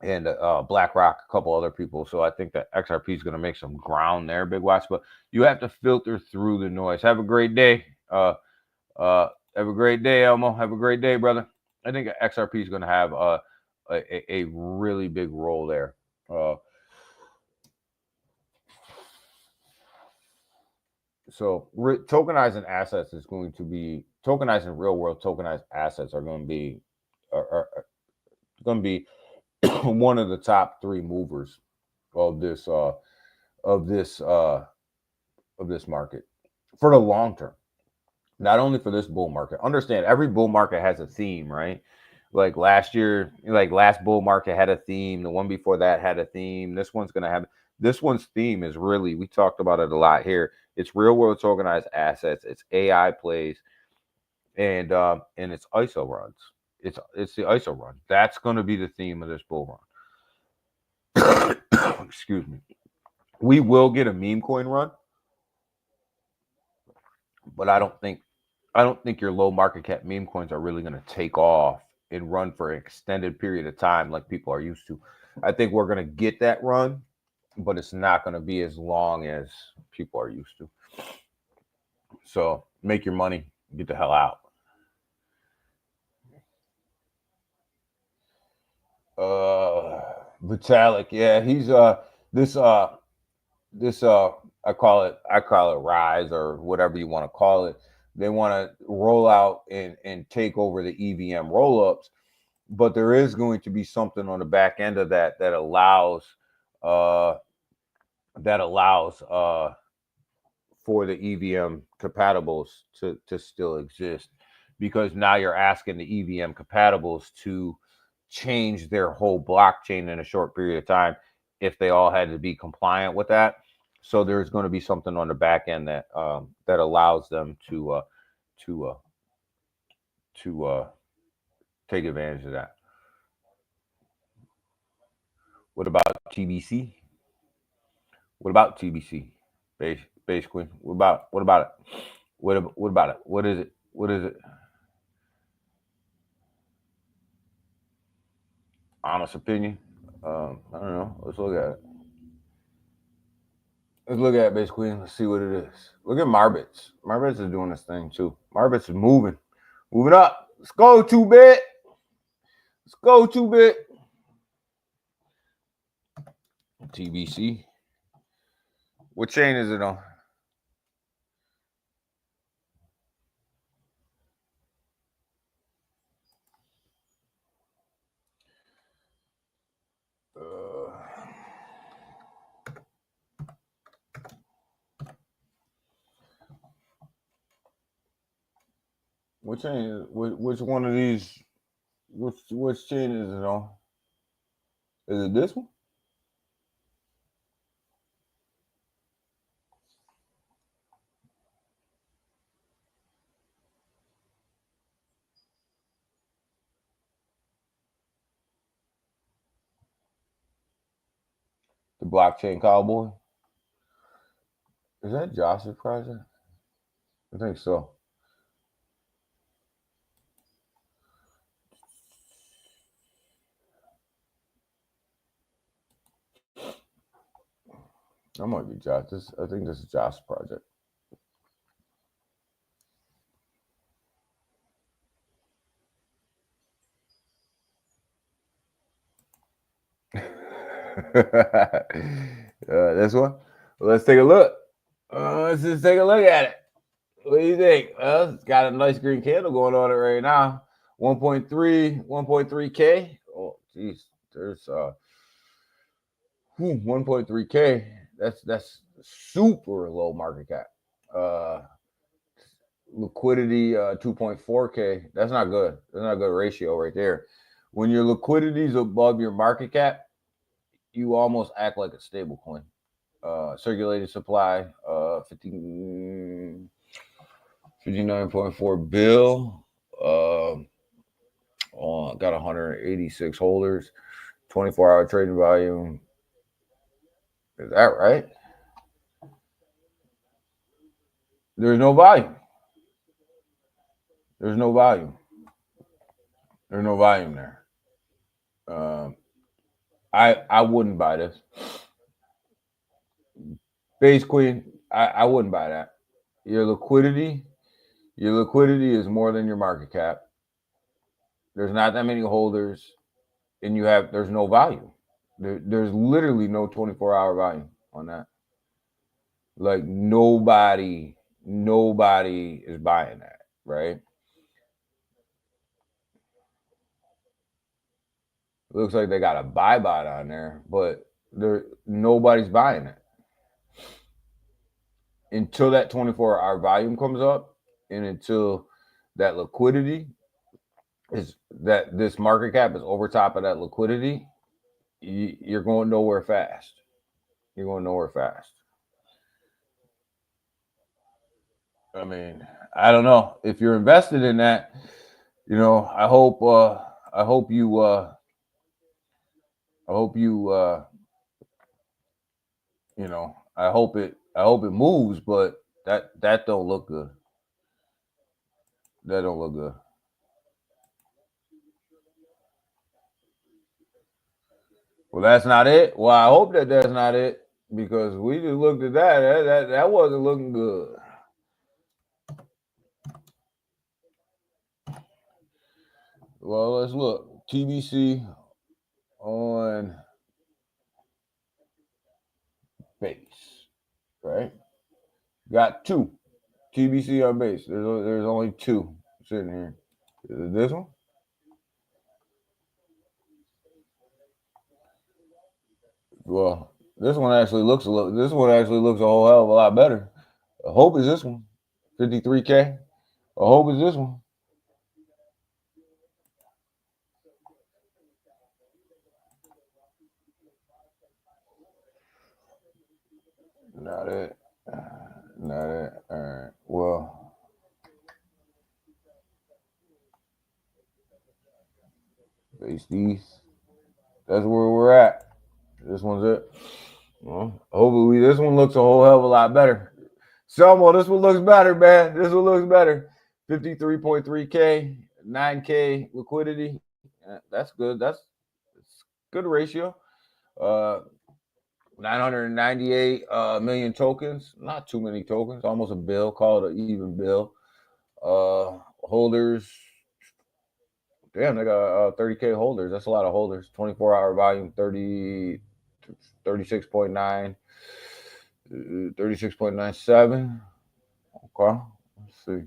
and BlackRock, a couple other people. So I think that XRP is going to make some ground there, Big Watch. But you have to filter through the noise. Have a great day. Have a great day, Elmo. Have a great day, brother. I think XRP is going to have a really big role there. So tokenizing assets is going to be tokenizing real world tokenized assets are going to be one of the top 3 movers of this of this market for the long term. Not only for this bull market. Understand, every bull market has a theme, right? Like last year, like last bull market had a theme. The one before that had a theme. This one's gonna have this one's theme is really, we talked about it a lot here. It's real world tokenized assets, it's AI plays, and it's ISO runs. It's the ISO run. That's gonna be the theme of this bull run. Excuse me. We will get a meme coin run, but I don't think your low market cap meme coins are really going to take off and run for an extended period of time like people are used to. I think we're going to get that run, but it's not going to be as long as people are used to. So make your money, get the hell out. Vitalik, yeah, he's this I call it rise, or whatever you want to call it. They want to roll out and take over the EVM rollups, but there is going to be something on the back end of that allows for the EVM compatibles to still exist, because now you're asking the EVM compatibles to change their whole blockchain in a short period of time if they all had to be compliant with that. So there's going to be something on the back end that allows them to take advantage of that. What about TBC? What about TBC? Basically, what about it? What about it? What is it? What is it? Honest opinion. I don't know. Let's look at it. Let's look at it, basically. Let's see what it is. Look at Marbits. Marbits is doing this thing too. Marbits is moving up. Let's go 2-bit. Let's go 2-bit. TBC. What chain is it on? Which chain? Which one of these? Which chain is it on? Is it this one? The Blockchain Cowboy? Is that Josh's project? I think so. That might be Josh. I think this is Josh's project. This one? Well, let's take a look. Let's just take a look at it. What do you think? It's got a nice green candle going on it right now. 1.3K. Oh, geez. There's 1.3K. That's super low market cap. Liquidity 2.4K. That's not good. That's not a good ratio right there. When your liquidity is above your market cap, you almost act like a stable coin. Circulating supply 59.4 bill. Got 186 holders. 24-hour trading volume. Is that right? There's no volume. There's no volume. There's no volume there. I wouldn't buy this. Basically, I wouldn't buy that. Your liquidity is more than your market cap. There's not that many holders, and there's no volume. There's literally no 24-hour volume on that. Like nobody is buying that, right? It looks like they got a buy bot on there, but nobody's buying it. until that 24-hour volume comes up and until that liquidity is that this market cap is over top of that liquidity, you're going nowhere fast. You're going nowhere fast. I mean, I don't know if you're invested in that. You know, I hope you you know, I hope it moves, but that don't look good. That don't look good. Well, that's not it. Well, I hope that that's not it because we just looked at that wasn't looking good. Well, let's look. TBC on base, right? Got two. TBC on base. There's only two sitting here. Is it this one? Well, this one actually looks a little. This one actually looks a whole hell of a lot better. I hope is this one, 53K. I hope is this one. Not it. Not it. All right. Well, base these. That's where we're at. This one's it. Well, hopefully this one looks a whole hell of a lot better. Selmo, this one looks better, man. This one looks better. 53.3K, 9K liquidity. That's good. That's good ratio. 998 million tokens. Not too many tokens. Almost a bill. Call it an even bill. Holders. Damn, they got 30K holders. That's a lot of holders. 24-hour volume, 36.9. 36.97. Okay. Let's see.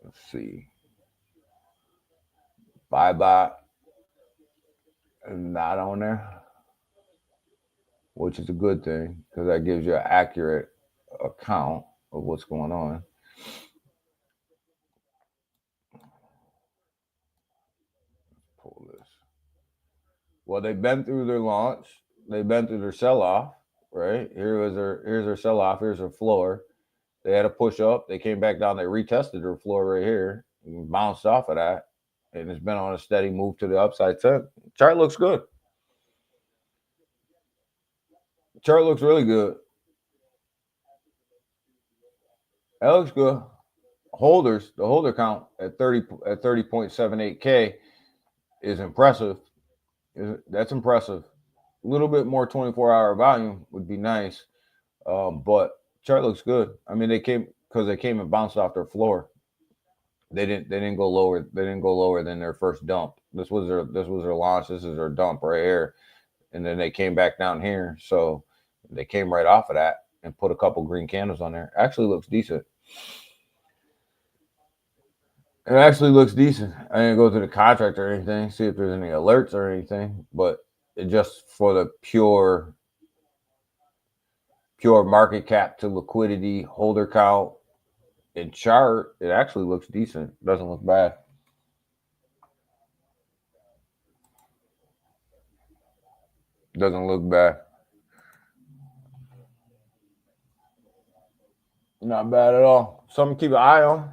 Let's see. Bye-bye. Not on there, which is a good thing because that gives you an accurate account of what's going on. Pull this. Well, they've been through their launch. They've been through their sell-off, right? Here's their sell-off. Here's their floor. They had a push up. They came back down. They retested their floor right here and bounced off of that. And it's been on a steady move to the upside. Chart looks good. Chart looks really good. That looks good. Holders, the holder count at 30.78K is impressive. That's impressive. A little bit more 24-hour volume would be nice. But chart looks good. I mean, they came and bounced off their floor. They didn't go lower. They didn't go lower than their first dump. This was their launch. This is their dump right here. And then they came back down here. So they came right off of that and put a couple green candles on there. Actually looks decent. It actually looks decent. I didn't go to the contract or anything, see if there's any alerts or anything, but it just for the pure market cap to liquidity, holder count, and chart, it actually looks decent. Doesn't look bad. Doesn't look bad. Not bad at all. Something to keep an eye on.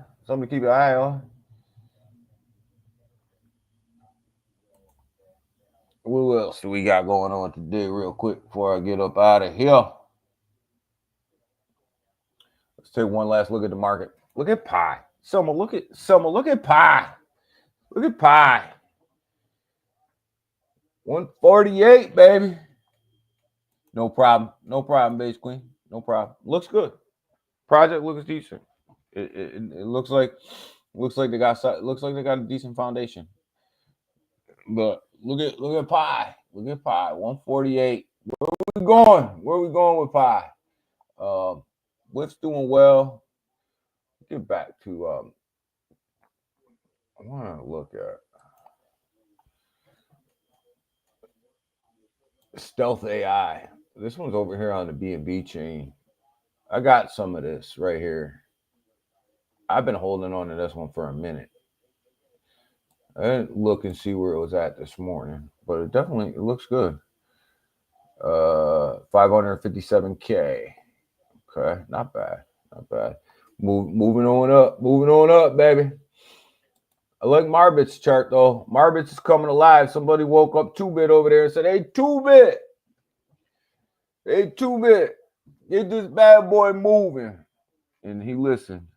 What else do we got going on today, real quick, before I get up out of here? Let's take one last look at the market. Look at Pi. Selma, look at Pi. Look at Pi. 148, baby. No problem, base queen. No problem. Looks good. Project looks decent. It looks like they got a decent foundation. But look at Pi. Look at Pi. 148. Where are we going? Where are we going with Pi? What's doing well? Get back to I want to look at Stealth AI. This one's over here on the BNB chain. I got some of this right here. I've been holding on to this one for a minute. I didn't look and see where it was at this morning, but it looks good. 557K. Okay, not bad, not bad. Moving on up, baby. I like Marbit's chart though. Marbit's is coming alive. Somebody woke up 2-bit over there and said, "Hey, 2-bit, hey, 2-bit, get this bad boy moving." And he listened,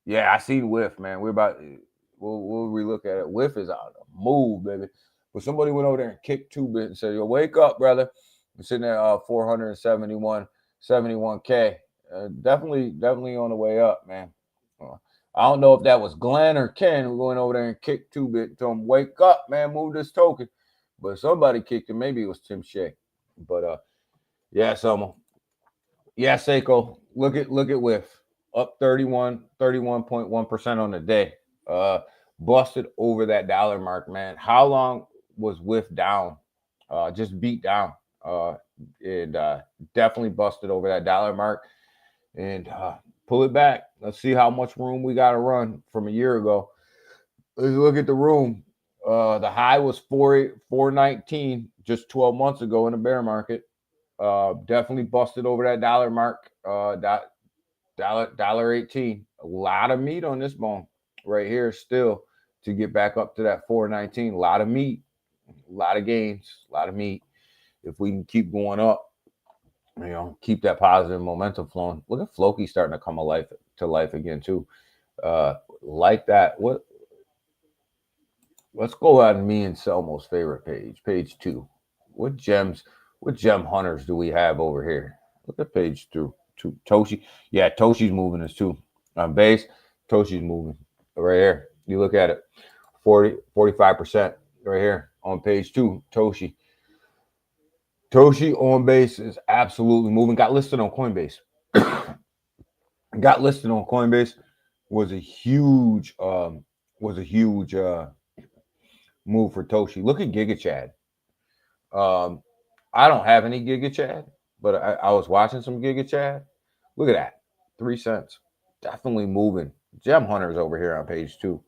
Yeah, I seen Whiff, man. We'll relook at it. Whiff is out of move, baby. But somebody went over there and kicked 2-bit and said, "Yo, wake up, brother." We're sitting at 471K. Definitely on the way up, man. I don't know if that was Glenn or Ken who went over there and kicked 2-bit and told him, "Wake up, man, move this token." But somebody kicked him. Maybe it was Tim Shea. But yeah, Selma. Yeah, Seiko. Look at Whiff. Up 31.1% on the day. Busted over that dollar mark, man. How long was Whiff down? Just beat down. And definitely busted over that dollar mark. And pull it back. Let's see how much room we got to run from a year ago. Let's look at the room. The high was 419 just 12 months ago in the bear market. Definitely busted over that dollar mark. $1.18. A lot of meat on this bone right here still to get back up to that 419. A lot of meat, a lot of gains, a lot of meat. If we can keep going up, keep that positive momentum flowing. Look at Floki starting to come to life again too. Like that. Let's go on me and Selmo's favorite page 2. What gem hunters do we have over here? Look at page 2. Toshi. Yeah, Toshi's moving us too. On base, Toshi's moving right here. You look at it. 45% right here on page 2. Toshi on base is absolutely moving. Got listed on Coinbase. Was a huge move for Toshi. Look at GigaChad. I don't have any GigaChad, but I was watching some GigaChad. Look at that. 3 cents. Definitely moving. Gem hunters over here on page 2.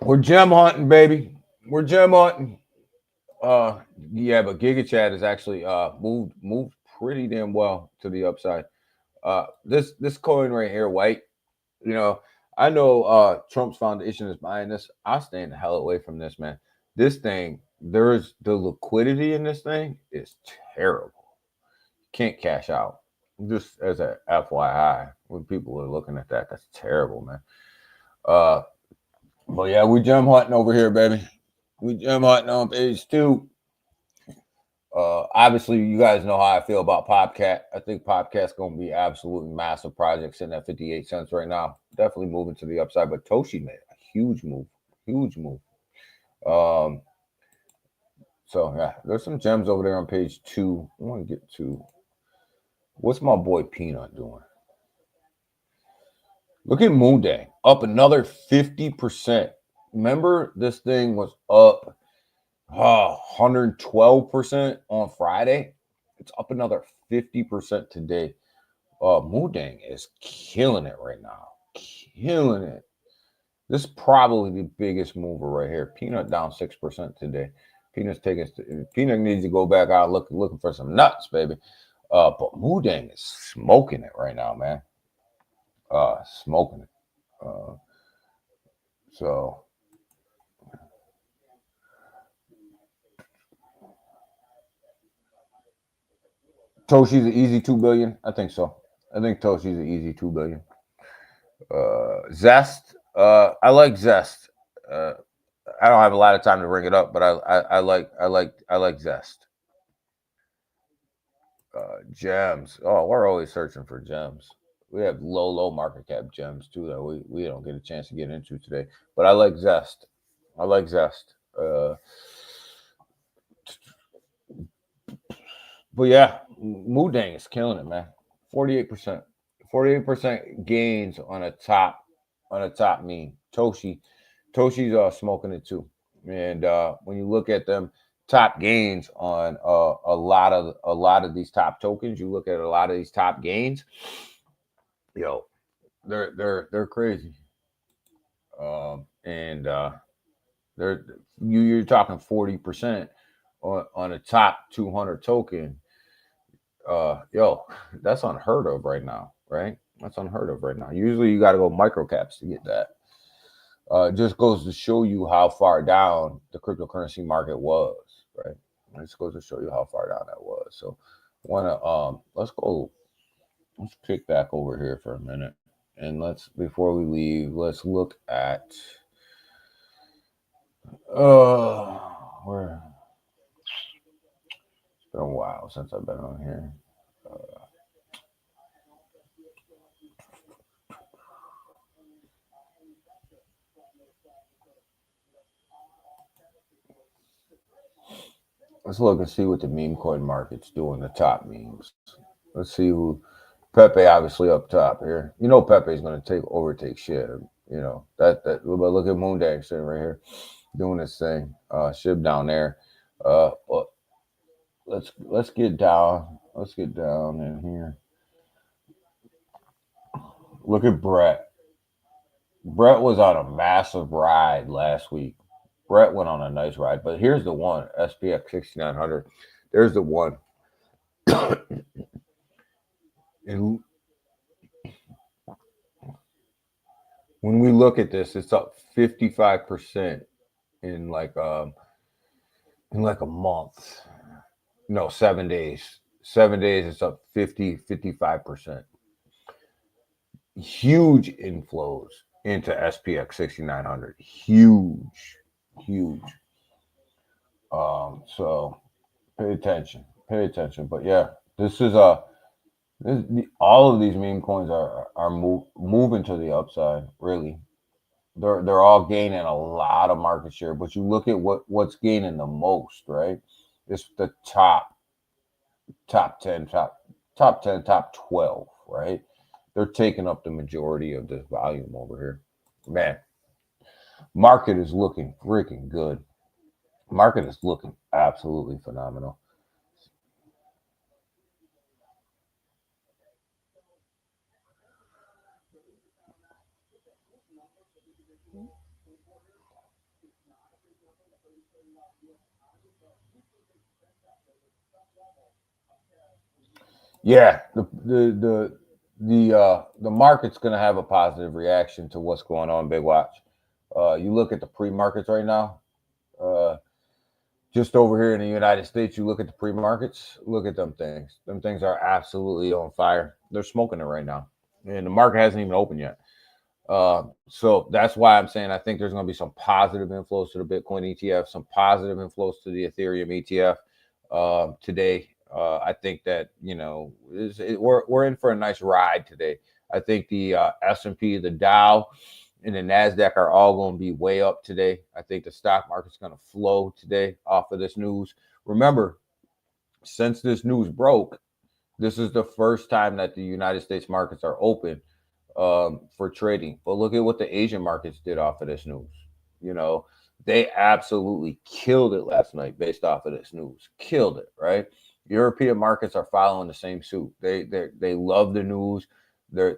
We're gem hunting, baby. We're gem hunting. Yeah, but GigaChad is actually moved pretty damn well to the upside. This coin right here, white. I know Trump's foundation is buying this. I'll stay the hell away from this, man. This thing, the liquidity in this thing is terrible. Can't cash out. Just as a FYI, when people are looking at that, that's terrible, man. But yeah, we gem hunting over here, baby. We gem hunting on page 2. Obviously, you guys know how I feel about Popcat. I think Popcat's going to be absolutely massive project, sitting at 58 cents right now. Definitely moving to the upside, but Toshi made a huge move. So yeah, there's some gems over there on page 2. I want to get to what's my boy Peanut doing. Look at Moon Day, up another 50%. Remember, this thing was up 112% on Friday. It's up another 50% today. Moodang is killing it right now. Killing it. This is probably the biggest mover right here. Peanut down 6% today. Peanut needs to go back out looking for some nuts, baby. But Moodang is smoking it right now, man. Smoking it. So Toshi's an easy 2 billion. I think so. I think Toshi's an easy 2 billion. Zest. I like Zest. I don't have a lot of time to bring it up, but I like Zest. Gems. Oh, we're always searching for gems. We have low market cap gems too that we don't get a chance to get into today. But I like Zest. But yeah, Moodang is killing it, man. 48%. 48% gains on a top mean. Toshi's smoking it too. And when you look at them top gains on a lot of these top tokens. You look at a lot of these top gains, yo, they're crazy. And you're talking 40% on a top 200 token. Yo, that's unheard of right now, right? That's unheard of right now. Usually you got to go micro caps to get that. It just goes to show you how far down the cryptocurrency market was, right? It just goes to show you how far down that was. So, let's kick back over here for a minute, and before we leave, let's look at where it's been a while since I've been on here. Let's look and see what the meme coin market's doing. The top memes. Let's see who. Pepe obviously up top here. You know Pepe's going to overtake shit. You know that. But look at Moondang sitting right here, doing this thing. Shib down there. But let's get down. Let's get down in here. Look at Brett. Brett was on a massive ride last week. Brett went on a nice ride, but here's the one, SPX 6900. There's the one. And when we look at this, it's up 55% in like a month. No, 7 days. 7 days, it's up 55%. Huge inflows into SPX 6900. Huge. So pay attention. But yeah, this is all of these meme coins are moving to the upside. Really, they're all gaining a lot of market share. But you look at what's gaining the most, right? It's the top 10, top 12, right? They're taking up the majority of this volume over here. Man, market is looking freaking good. Market is looking absolutely phenomenal. Yeah, the market's going to have a positive reaction to what's going on. Big watch. You look at the pre-markets right now. Just over here in the United States, you look at the pre-markets. Look at them things. Them things are absolutely on fire. They're smoking it right now, and the market hasn't even opened yet. So that's why I'm saying I think there's going to be some positive inflows to the Bitcoin ETF, some positive inflows to the Ethereum ETF today. I think that we're in for a nice ride today. I think the S&P, the Dow, and the NASDAQ are all going to be way up today. I think the stock market's going to flow today off of this news. Remember, since this news broke, this is the first time that the United States markets are open for trading. But look at what the Asian markets did off of this news. You know, they absolutely killed it last night based off of this news. Killed it, right? European markets are following the same suit. They love the news. They're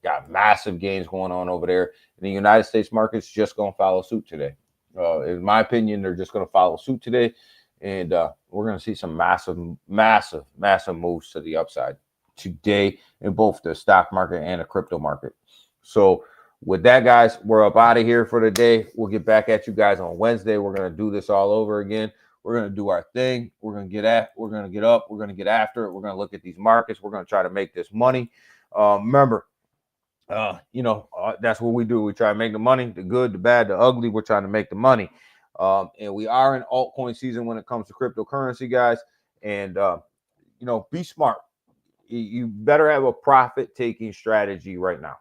got massive gains going on over there. And the United States market's just going to follow suit today. In my opinion, they're just going to follow suit today. And we're going to see some massive moves to the upside today in both the stock market and the crypto market. So with that, guys, we're up out of here for the day. We'll get back at you guys on Wednesday. We're going to do this all over again. We're going to do our thing. We're going to get up. We're going to get after it. We're going to look at these markets. We're going to try to make this money. Remember, that's what we do. We try to make the money, the good, the bad, the ugly. We're trying to make the money. And we are in altcoin season when it comes to cryptocurrency, guys. And, be smart. You better have a profit-taking strategy right now.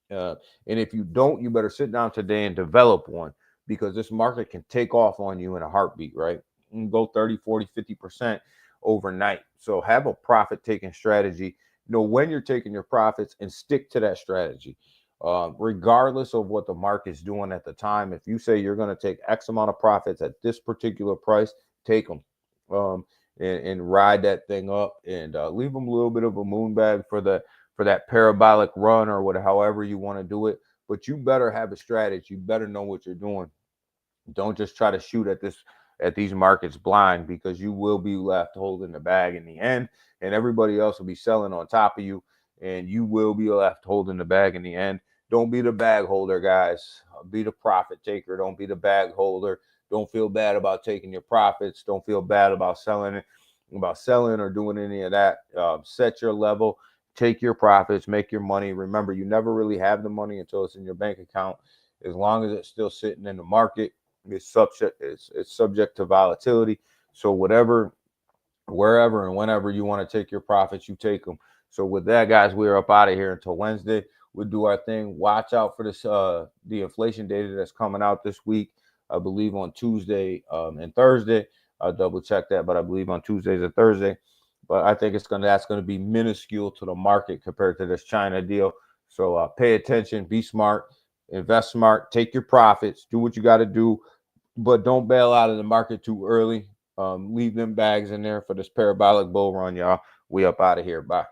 And if you don't, you better sit down today and develop one, because this market can take off on you in a heartbeat, right? And go 30, 40, 50% overnight. So have a profit-taking strategy. Know when you're taking your profits and stick to that strategy. regardless of what the market's doing at the time. If you say you're going to take X amount of profits at this particular price, take them and ride that thing up, and leave them a little bit of a moon bag for that parabolic run, or what, however you want to do it. But you better have a strategy. You better know what you're doing. Don't just try to shoot at these markets blind, because you will be left holding the bag in the end, and everybody else will be selling on top of you, and you will be left holding the bag in the end. Don't be the bag holder, guys. Be the profit taker. Don't be the bag holder. Don't feel bad about taking your profits. Don't feel bad about selling or doing any of that. Set your level. Take your profits. Make your money. Remember, you never really have the money until it's in your bank account. As long as it's still sitting in the market, it's subject to volatility. So wherever and whenever you want to take your profits, you take them. So with that, guys, we're up out of here until Wednesday. We'll do our thing. Watch out for this the inflation data that's coming out this week. I believe on Tuesday and Thursday. I'll double check that, but I believe on Tuesdays and Thursday. But I think that's going to be minuscule to the market compared to this China deal. So pay attention, be smart, invest smart, take your profits, do what you got to do, but don't bail out of the market too early. Leave them bags in there for this parabolic bull run, y'all. We up out of here. Bye.